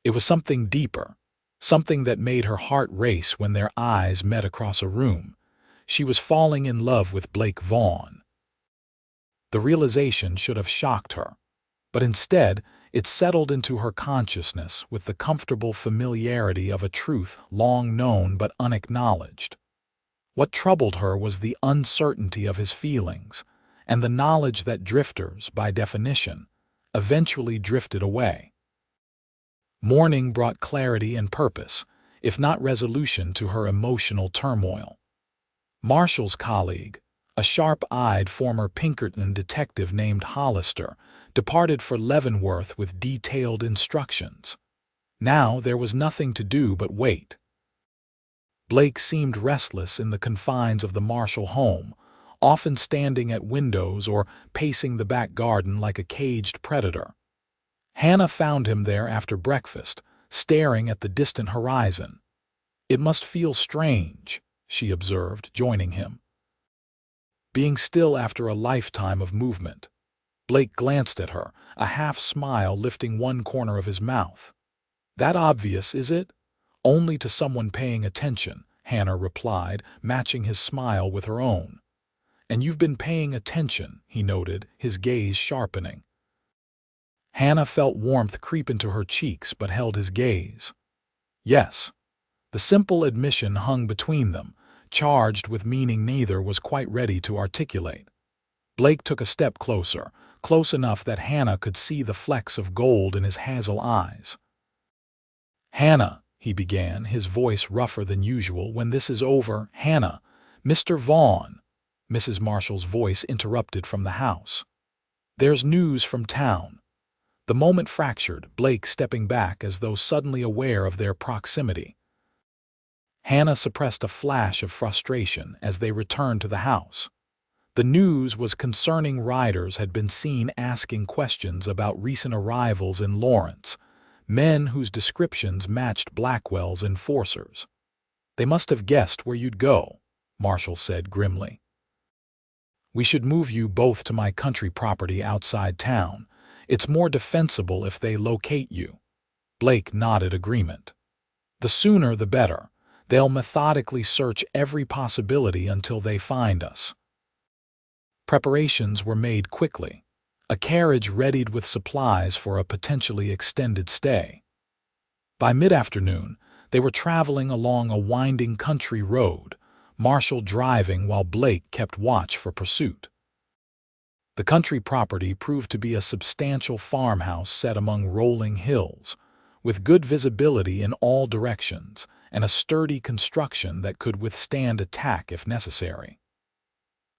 It was something deeper, something that made her heart race when their eyes met across a room. She was falling in love with Blake Vaughn. The realization should have shocked her, but instead it settled into her consciousness with the comfortable familiarity of a truth long known but unacknowledged. What troubled her was the uncertainty of his feelings, and the knowledge that drifters, by definition, eventually drifted away. Morning brought clarity and purpose, if not resolution, to her emotional turmoil. Marshall's colleague, a sharp-eyed former Pinkerton detective named Hollister, departed for Leavenworth with detailed instructions. Now there was nothing to do but wait. Blake seemed restless in the confines of the Marshall home, often standing at windows or pacing the back garden like a caged predator. Hannah found him there after breakfast, staring at the distant horizon. "It must feel strange," she observed, joining him. "Being still after a lifetime of movement." Blake glanced at her, a half-smile lifting one corner of his mouth. "That obvious, is it?" "Only to someone paying attention," Hannah replied, matching his smile with her own. "And you've been paying attention," he noted, his gaze sharpening. Hannah felt warmth creep into her cheeks but held his gaze. Yes. The simple admission hung between them, charged with meaning neither was quite ready to articulate. Blake took a step closer, close enough that Hannah could see the flecks of gold in his hazel eyes. "Hannah," he began, his voice rougher than usual, "when this is over, Hannah, Mr. Vaughn," Mrs. Marshall's voice interrupted from the house. "There's news from town." The moment fractured, Blake stepping back as though suddenly aware of their proximity. Hannah suppressed a flash of frustration as they returned to the house. The news was concerning riders had been seen asking questions about recent arrivals in Lawrence, men whose descriptions matched Blackwell's enforcers. "They must have guessed where you'd go," Marshall said grimly. "We should move you both to my country property outside town. It's more defensible if they locate you." Blake nodded agreement. "The sooner the better. They'll methodically search every possibility until they find us." Preparations were made quickly. A carriage readied with supplies for a potentially extended stay. By mid-afternoon, they were traveling along a winding country road, Marshall driving while Blake kept watch for pursuit. The country property proved to be a substantial farmhouse set among rolling hills, with good visibility in all directions and a sturdy construction that could withstand attack if necessary.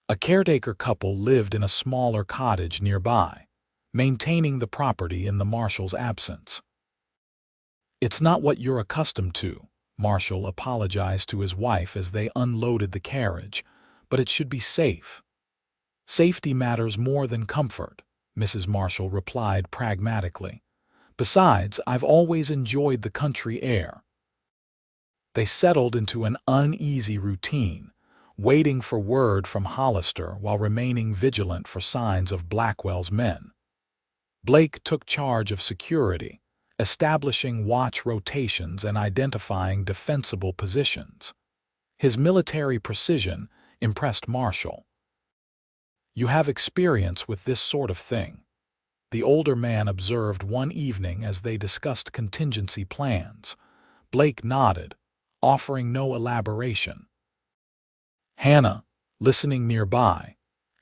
A caretaker couple lived in a smaller cottage nearby, maintaining the property in the Marshall's absence. "It's not what you're accustomed to," Marshall apologized to his wife as they unloaded the carriage, "but it should be safe." "Safety matters more than comfort," Mrs. Marshall replied pragmatically. "Besides, I've always enjoyed the country air." They settled into an uneasy routine, waiting for word from Hollister while remaining vigilant for signs of Blackwell's men. Blake took charge of security, establishing watch rotations and identifying defensible positions. His military precision impressed Marshall. "You have experience with this sort of thing," the older man observed one evening as they discussed contingency plans. Blake nodded, offering no elaboration. Hannah, listening nearby,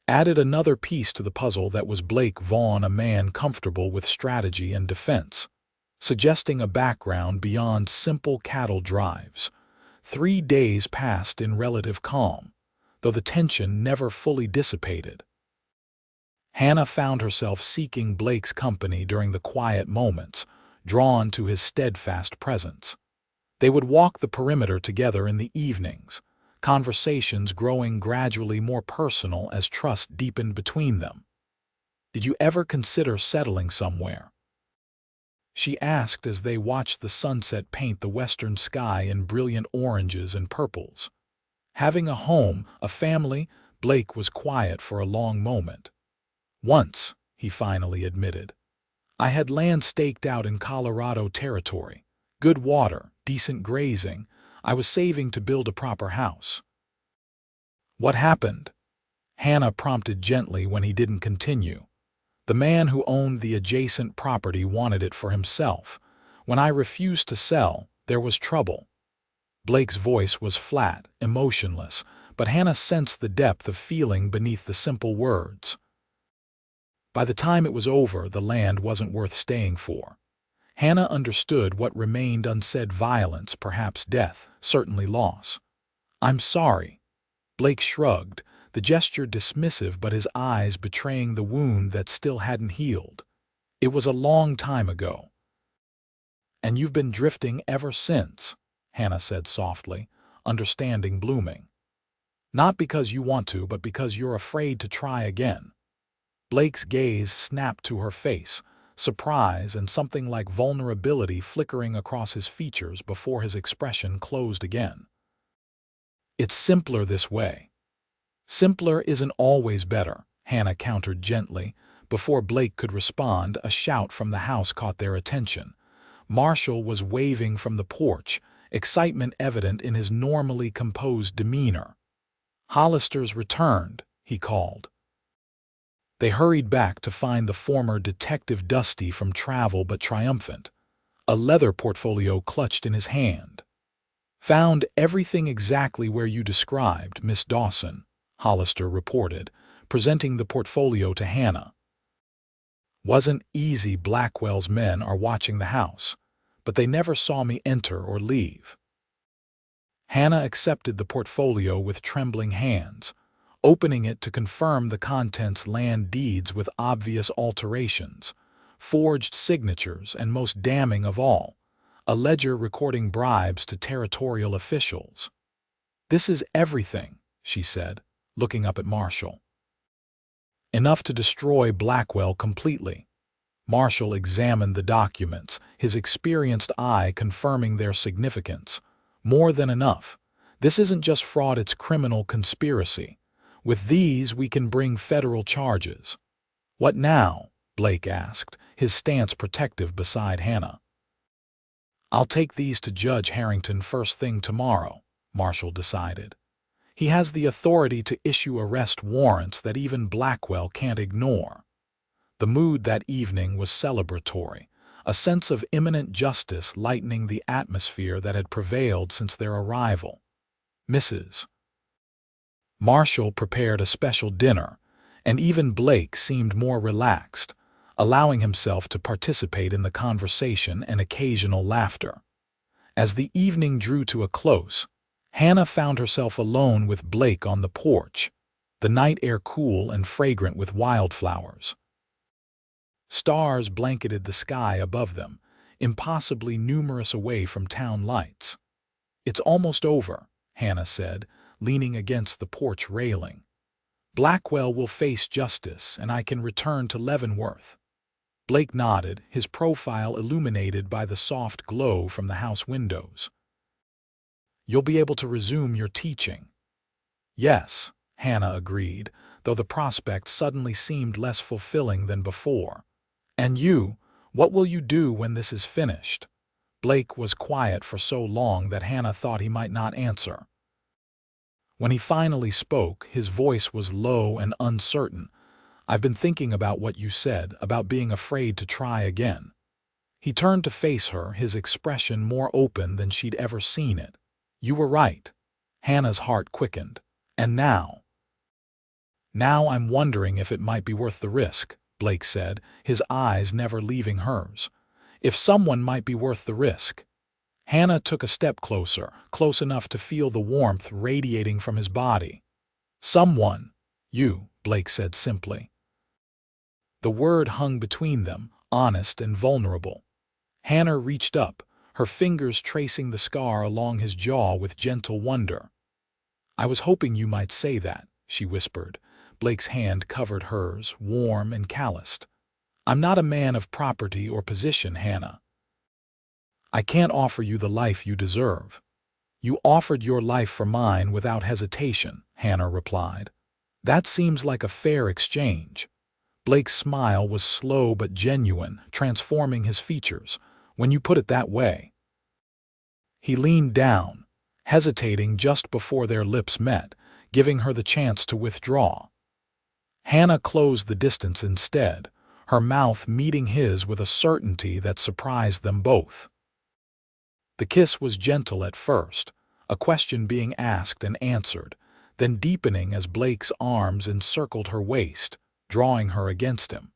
added another piece to the puzzle that was Blake Vaughn, a man comfortable with strategy and defense, suggesting a background beyond simple cattle drives. 3 days passed in relative calm, though the tension never fully dissipated. Hannah found herself seeking Blake's company during the quiet moments, drawn to his steadfast presence. They would walk the perimeter together in the evenings, conversations growing gradually more personal as trust deepened between them. "Did you ever consider settling somewhere?" she asked as they watched the sunset paint the western sky in brilliant oranges and purples. Having a home, a family, Blake was quiet for a long moment. Once, he finally admitted. I had land staked out in Colorado territory. Good water, decent grazing. I was saving to build a proper house. What happened? Hannah prompted gently when he didn't continue. The man who owned the adjacent property wanted it for himself. When I refused to sell, there was trouble. Blake's voice was flat, emotionless, but Hannah sensed the depth of feeling beneath the simple words. By the time it was over, the land wasn't worth staying for. Hannah understood what remained unsaid: violence, perhaps death, certainly loss. I'm sorry. Blake shrugged, the gesture dismissive but his eyes betraying the wound that still hadn't healed. It was a long time ago. And you've been drifting ever since, Hannah said softly, understanding blooming. Not because you want to, but because you're afraid to try again. Blake's gaze snapped to her face, surprise and something like vulnerability flickering across his features before his expression closed again. It's simpler this way. Simpler isn't always better, Hannah countered gently. Before Blake could respond, a shout from the house caught their attention. Marshall was waving from the porch, excitement evident in his normally composed demeanor. Hollister's returned, he called. They hurried back to find the former Detective dusty from travel but triumphant, a leather portfolio clutched in his hand. Found everything exactly where you described, Miss Dawson, Hollister reported, presenting the portfolio to Hannah. Wasn't easy. Blackwell's men are watching the house, but they never saw me enter or leave. Hannah accepted the portfolio with trembling hands, opening it to confirm the contents: land deeds with obvious alterations, forged signatures, and most damning of all, a ledger recording bribes to territorial officials. This is everything, she said, looking up at Marshall. Enough to destroy Blackwell completely. Marshall examined the documents, his experienced eye confirming their significance. More than enough. This isn't just fraud, it's criminal conspiracy. With these, we can bring federal charges. What now? Blake asked, his stance protective beside Hannah. I'll take these to Judge Harrington first thing tomorrow, Marshall decided. He has the authority to issue arrest warrants that even Blackwell can't ignore. The mood that evening was celebratory, a sense of imminent justice lightening the atmosphere that had prevailed since their arrival. Mrs. Marshall prepared a special dinner, and even Blake seemed more relaxed, allowing himself to participate in the conversation and occasional laughter. As the evening drew to a close, Hannah found herself alone with Blake on the porch, the night air cool and fragrant with wildflowers. Stars blanketed the sky above them, impossibly numerous away from town lights. It's almost over, Hannah said, leaning against the porch railing. Blackwell will face justice, and I can return to Leavenworth. Blake nodded, his profile illuminated by the soft glow from the house windows. You'll be able to resume your teaching. Yes, Hannah agreed, though the prospect suddenly seemed less fulfilling than before. And you, what will you do when this is finished? Blake was quiet for so long that Hannah thought he might not answer. When he finally spoke, his voice was low and uncertain. I've been thinking about what you said, about being afraid to try again. He turned to face her, his expression more open than she'd ever seen it. You were right. Hannah's heart quickened. And now? Now I'm wondering if it might be worth the risk, Blake said, his eyes never leaving hers. If someone might be worth the risk. Hannah took a step closer, close enough to feel the warmth radiating from his body. Someone. You, Blake said simply. The word hung between them, honest and vulnerable. Hannah reached up, her fingers tracing the scar along his jaw with gentle wonder. I was hoping you might say that, she whispered. Blake's hand covered hers, warm and calloused. I'm not a man of property or position, Hannah. I can't offer you the life you deserve." "You offered your life for mine without hesitation," Hannah replied. "That seems like a fair exchange." Blake's smile was slow but genuine, transforming his features. "When you put it that way." He leaned down, hesitating just before their lips met, giving her the chance to withdraw. Hannah closed the distance instead, her mouth meeting his with a certainty that surprised them both. The kiss was gentle at first, a question being asked and answered, then deepening as Blake's arms encircled her waist, drawing her against him.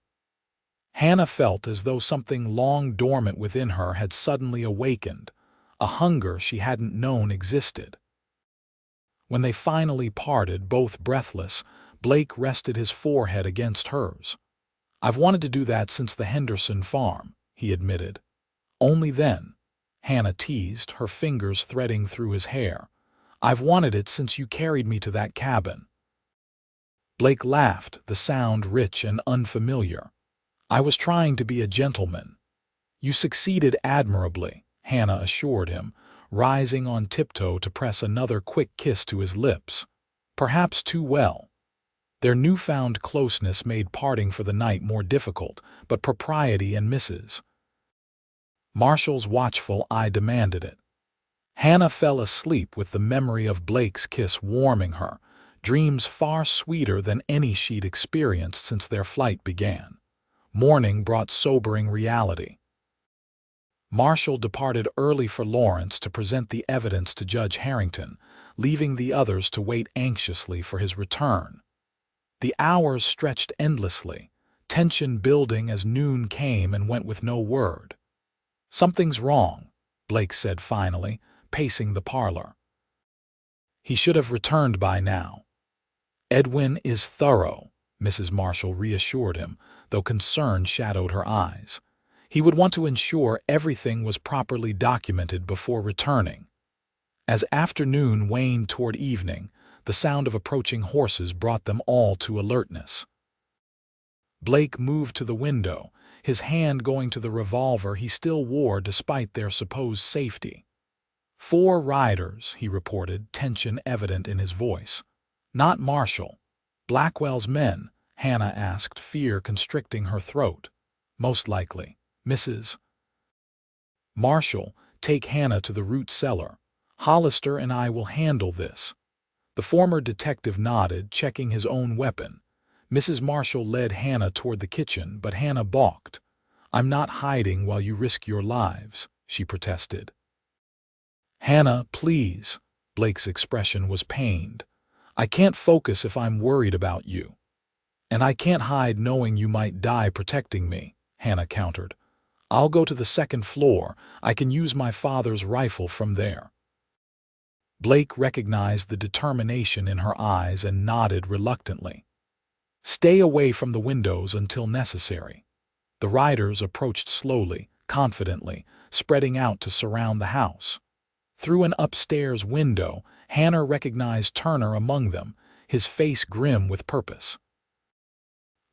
Hannah felt as though something long dormant within her had suddenly awakened, a hunger she hadn't known existed. When they finally parted, both breathless, Blake rested his forehead against hers. "I've wanted to do that since the Henderson farm," he admitted. "Only then," Hannah teased, her fingers threading through his hair. "I've wanted it since you carried me to that cabin." Blake laughed, the sound rich and unfamiliar. "I was trying to be a gentleman." "You succeeded admirably," Hannah assured him, rising on tiptoe to press another quick kiss to his lips. Perhaps too well. Their newfound closeness made parting for the night more difficult, but propriety and Mrs. Marshall's watchful eye demanded it. Hannah fell asleep with the memory of Blake's kiss warming her, dreams far sweeter than any she'd experienced since their flight began. Morning brought sobering reality. Marshall departed early for Lawrence to present the evidence to Judge Harrington, leaving the others to wait anxiously for his return. The hours stretched endlessly, tension building as noon came and went with no word. "Something's wrong," Blake said finally, pacing the parlor. "He should have returned by now." "Edwin is thorough," Mrs. Marshall reassured him, though concern shadowed her eyes. "He would want to ensure everything was properly documented before returning." As afternoon waned toward evening, the sound of approaching horses brought them all to alertness. Blake moved to the window, his hand going to the revolver he still wore despite their supposed safety. "4 riders," he reported, tension evident in his voice. "Not Marshall." "Blackwell's men?" Hannah asked, fear constricting her throat. "Most likely. Mrs. Marshall, take Hannah to the root cellar. Hollister and I will handle this." The former detective nodded, checking his own weapon. Mrs. Marshall led Hannah toward the kitchen, but Hannah balked. "I'm not hiding while you risk your lives," she protested. "Hannah, please." Blake's expression was pained. "I can't focus if I'm worried about you." "And I can't hide knowing you might die protecting me," Hannah countered. "I'll go to the 2nd floor. I can use my father's rifle from there." Blake recognized the determination in her eyes and nodded reluctantly. "Stay away from the windows until necessary." The riders approached slowly, confidently, spreading out to surround the house. Through an upstairs window, Hannah recognized Turner among them, his face grim with purpose.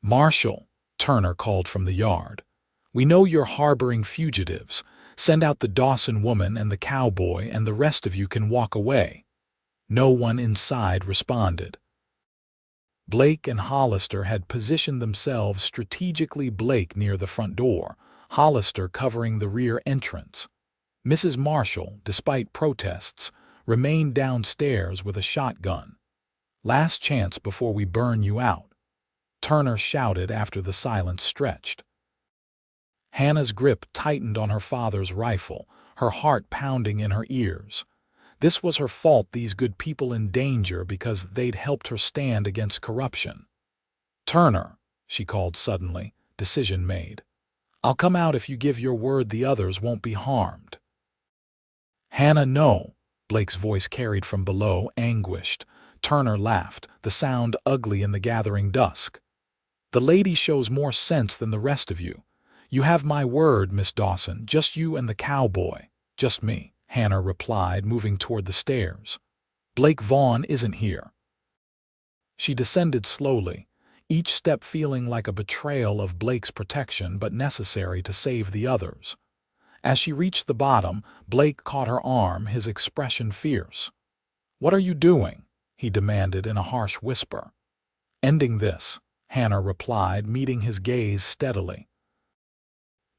"Marshall," Turner called from the yard, "we know you're harboring fugitives. Send out the Dawson woman and the cowboy, and the rest of you can walk away." No one inside responded. Blake and Hollister had positioned themselves strategically, Blake near the front door, Hollister covering the rear entrance. Mrs. Marshall, despite protests, remained downstairs with a shotgun. "Last chance before we burn you out," Turner shouted after the silence stretched. Hannah's grip tightened on her father's rifle, her heart pounding in her ears. This was her fault, these good people in danger because they'd helped her stand against corruption. "Turner," she called suddenly, decision made. "I'll come out if you give your word the others won't be harmed." "Hannah, no," Blake's voice carried from below, anguished. Turner laughed, the sound ugly in the gathering dusk. "The lady shows more sense than the rest of you. You have my word, Miss Dawson, just you and the cowboy." "Just me," Hannah replied, moving toward the stairs. "Blake Vaughn isn't here." She descended slowly, each step feeling like a betrayal of Blake's protection but necessary to save the others. As she reached the bottom, Blake caught her arm, his expression fierce. "What are you doing?" he demanded in a harsh whisper. "Ending this," Hannah replied, meeting his gaze steadily.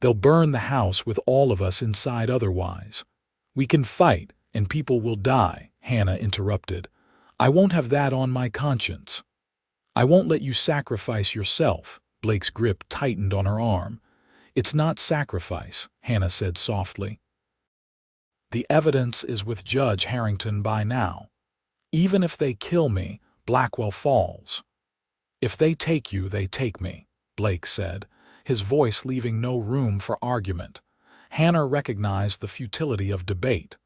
"They'll burn the house with all of us inside otherwise. We can fight, and people will die," Hannah interrupted. "I won't have that on my conscience." "I won't let you sacrifice yourself." Blake's grip tightened on her arm. "It's not sacrifice," Hannah said softly. "The evidence is with Judge Harrington by now. Even if they kill me, Blackwell falls." "If they take you, they take me," Blake said, his voice leaving no room for argument. Hannah recognized the futility of debate.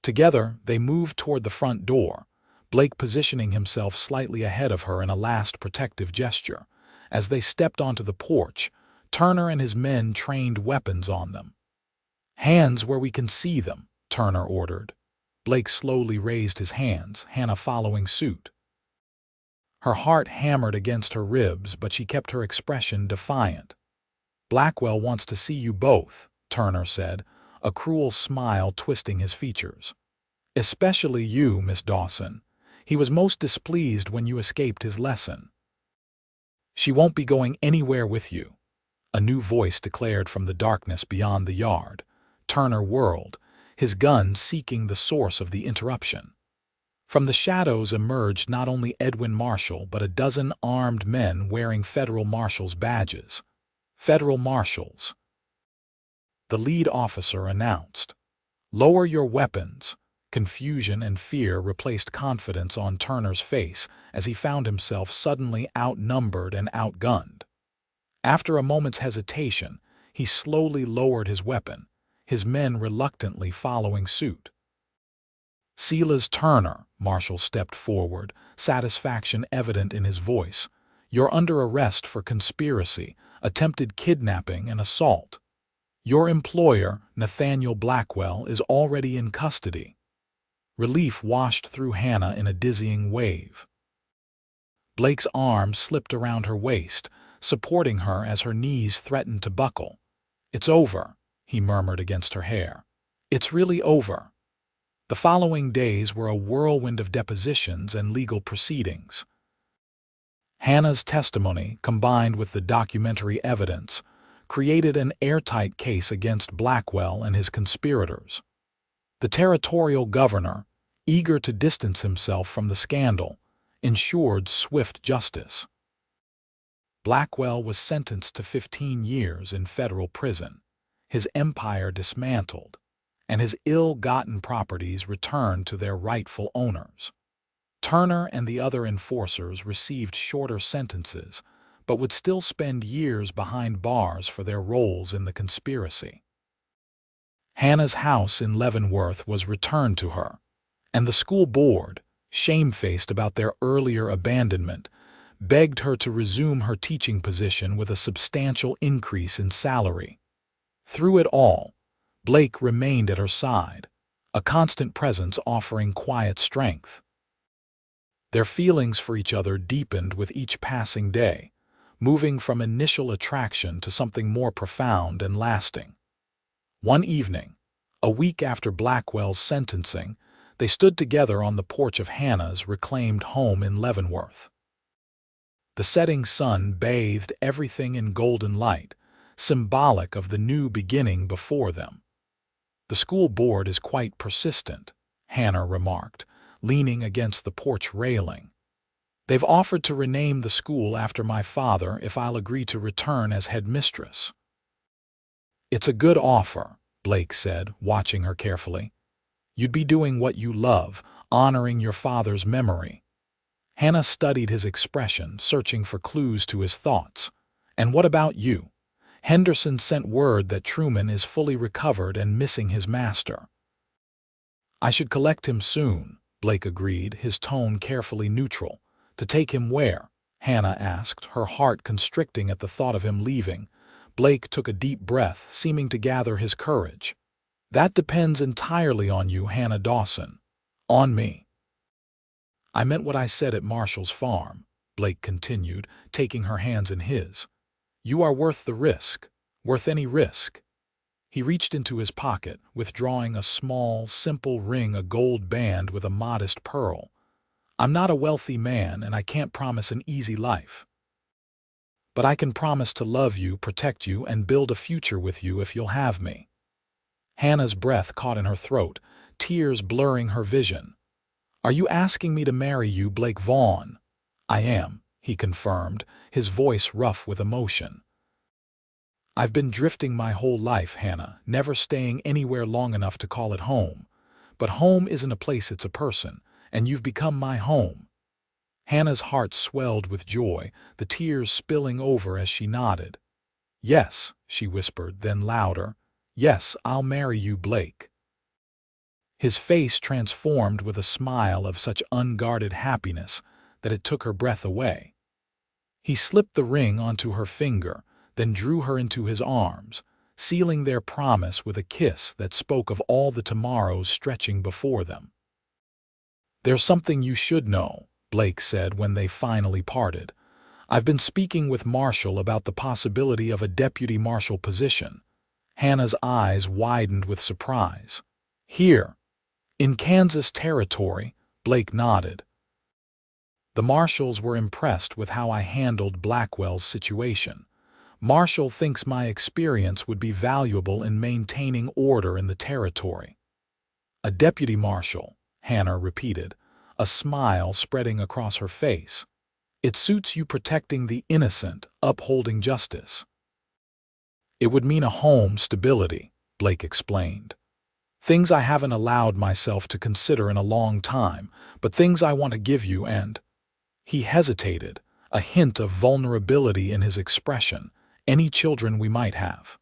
Together, they moved toward the front door, Blake positioning himself slightly ahead of her in a last protective gesture. As they stepped onto the porch, Turner and his men trained weapons on them. "Hands where we can see them," Turner ordered. Blake slowly raised his hands, Hannah following suit. Her heart hammered against her ribs, but she kept her expression defiant. "Blackwell wants to see you both," Turner said, a cruel smile twisting his features. "Especially you, Miss Dawson. He was most displeased when you escaped his lesson." "She won't be going anywhere with you," a new voice declared from the darkness beyond the yard. Turner whirled, his gun seeking the source of the interruption. From the shadows emerged not only Edwin Marshall but a dozen armed men wearing federal marshals' badges. "Federal marshals," the lead officer announced. "Lower your weapons." Confusion and fear replaced confidence on Turner's face as he found himself suddenly outnumbered and outgunned. After a moment's hesitation, he slowly lowered his weapon, his men reluctantly following suit. "Silas Turner," Marshall stepped forward, satisfaction evident in his voice. "You're under arrest for conspiracy, attempted kidnapping, and assault. Your employer, Nathaniel Blackwell, is already in custody." Relief washed through Hannah in a dizzying wave. Blake's arm slipped around her waist, supporting her as her knees threatened to buckle. "It's over," he murmured against her hair. "It's really over." The following days were a whirlwind of depositions and legal proceedings. Hannah's testimony, combined with the documentary evidence, created an airtight case against Blackwell and his conspirators. The territorial governor, eager to distance himself from the scandal, ensured swift justice. Blackwell was sentenced to 15 years in federal prison, his empire dismantled, and his ill-gotten properties returned to their rightful owners. Turner and the other enforcers received shorter sentences, but would still spend years behind bars for their roles in the conspiracy. Hannah's house in Leavenworth was returned to her, and the school board, shamefaced about their earlier abandonment, begged her to resume her teaching position with a substantial increase in salary. Through it all, Blake remained at her side, a constant presence offering quiet strength. Their feelings for each other deepened with each passing day, moving from initial attraction to something more profound and lasting. One evening, a week after Blackwell's sentencing, they stood together on the porch of Hannah's reclaimed home in Leavenworth. The setting sun bathed everything in golden light, symbolic of the new beginning before them. "The school board is quite persistent," Hannah remarked, leaning against the porch railing. "They've offered to rename the school after my father if I'll agree to return as headmistress." "It's a good offer," Blake said, watching her carefully. "You'd be doing what you love, honoring your father's memory." Hannah studied his expression, searching for clues to his thoughts. "And what about you? Henderson sent word that Truman is fully recovered and missing his master." "I should collect him soon," Blake agreed, his tone carefully neutral. "To take him where?" Hannah asked, her heart constricting at the thought of him leaving. Blake took a deep breath, seeming to gather his courage. "That depends entirely on you, Hannah Dawson. On me." "I meant what I said at Marshall's farm," Blake continued, taking her hands in his. "You are worth the risk, worth any risk." He reached into his pocket, withdrawing a small, simple ring, a gold band with a modest pearl. "I'm not a wealthy man, and I can't promise an easy life. But I can promise to love you, protect you, and build a future with you if you'll have me." Hannah's breath caught in her throat, tears blurring her vision. "Are you asking me to marry you, Blake Vaughn?" "I am," he confirmed, his voice rough with emotion. "I've been drifting my whole life, Hannah, never staying anywhere long enough to call it home. But home isn't a place, it's a person, and you've become my home." Hannah's heart swelled with joy, the tears spilling over as she nodded. "Yes," she whispered, then louder, "yes, I'll marry you, Blake." His face transformed with a smile of such unguarded happiness that it took her breath away. He slipped the ring onto her finger, then drew her into his arms, sealing their promise with a kiss that spoke of all the tomorrows stretching before them. "There's something you should know," Blake said when they finally parted. "I've been speaking with Marshall about the possibility of a deputy marshal position." Hannah's eyes widened with surprise. "Here, in Kansas Territory," Blake nodded. "The Marshals were impressed with how I handled Blackwell's situation. Marshall thinks my experience would be valuable in maintaining order in the territory." "A deputy marshal," Hannah repeated, a smile spreading across her face. "It suits you, protecting the innocent, upholding justice." "It would mean a home, stability," Blake explained. "Things I haven't allowed myself to consider in a long time, but things I want to give you." And he hesitated, a hint of vulnerability in his expression. "Any children we might have."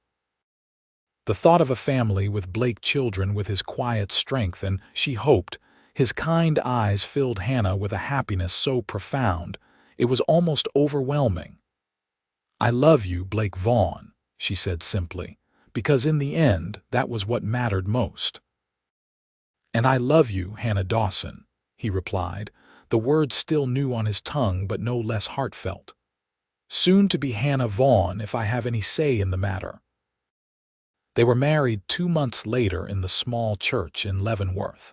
The thought of a family with Blake children, with his quiet strength and, she hoped, his kind eyes filled Hannah with a happiness so profound, it was almost overwhelming. "I love you, Blake Vaughn," she said simply, because in the end, that was what mattered most. "And I love you, Hannah Dawson," he replied, the words still new on his tongue but no less heartfelt. "Soon to be Hannah Vaughn, if I have any say in the matter." They were married 2 months later in the small church in Leavenworth,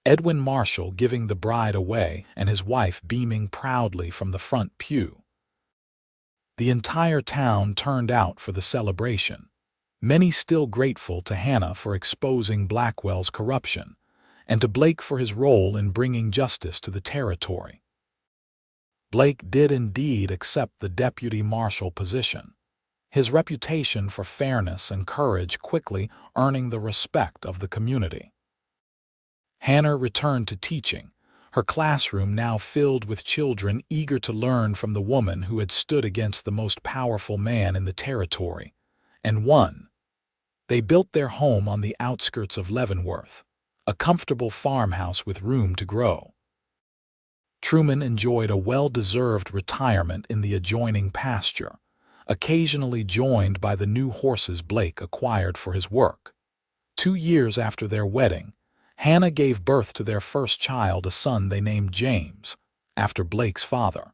Edwin Marshall giving the bride away and his wife beaming proudly from the front pew. The entire town turned out for the celebration, many still grateful to Hannah for exposing Blackwell's corruption, and to Blake for his role in bringing justice to the territory. Blake did indeed accept the deputy marshal position, his reputation for fairness and courage quickly earning the respect of the community. Hannah returned to teaching, her classroom now filled with children eager to learn from the woman who had stood against the most powerful man in the territory, and won. They built their home on the outskirts of Leavenworth, a comfortable farmhouse with room to grow. Truman enjoyed a well-deserved retirement in the adjoining pasture, occasionally joined by the new horses Blake acquired for his work. 2 years after their wedding, Hannah gave birth to their first child, a son they named James, after Blake's father.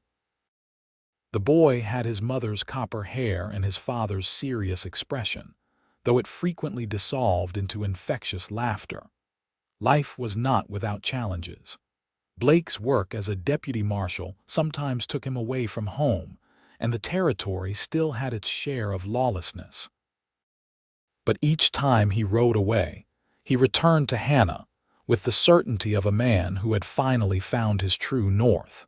The boy had his mother's copper hair and his father's serious expression, though it frequently dissolved into infectious laughter. Life was not without challenges. Blake's work as a deputy marshal sometimes took him away from home, and the territory still had its share of lawlessness. But each time he rode away, he returned to Hannah with the certainty of a man who had finally found his true north.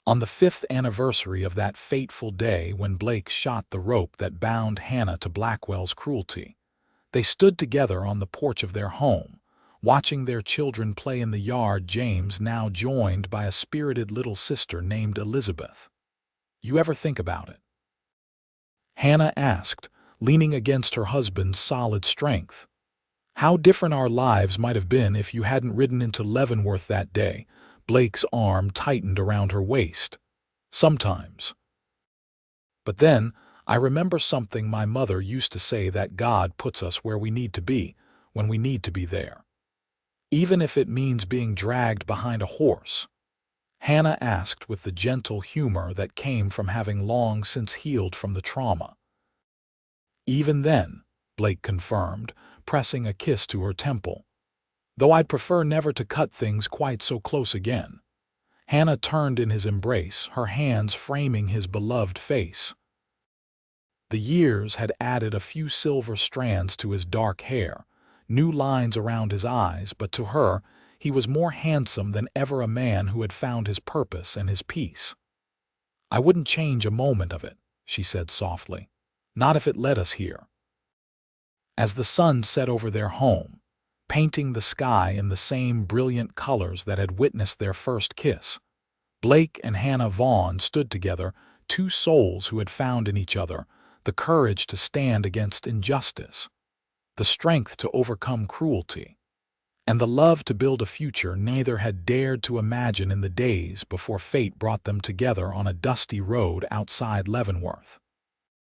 On the 5th anniversary of that fateful day when Blake shot the rope that bound Hannah to Blackwell's cruelty, they stood together on the porch of their home, watching their children play in the yard, James now joined by a spirited little sister named Elizabeth. "You ever think about it?" Hannah asked, leaning against her husband's solid strength. "How different our lives might have been if you hadn't ridden into Leavenworth that day." Blake's arm tightened around her waist. "Sometimes. But then, I remember something my mother used to say, that God puts us where we need to be, when we need to be there. Even if it means being dragged behind a horse." Hannah asked with the gentle humor that came from having long since healed from the trauma. "Even then," Blake confirmed, pressing a kiss to her temple. "Though I'd prefer never to cut things quite so close again." Hannah turned in his embrace, her hands framing his beloved face. The years had added a few silver strands to his dark hair, new lines around his eyes, but to her, he was more handsome than ever, a man who had found his purpose and his peace. "I wouldn't change a moment of it," she said softly. "Not if it led us here." As the sun set over their home, painting the sky in the same brilliant colors that had witnessed their first kiss, Blake and Hannah Vaughn stood together, two souls who had found in each other the courage to stand against injustice, the strength to overcome cruelty, and the love to build a future neither had dared to imagine in the days before fate brought them together on a dusty road outside Leavenworth.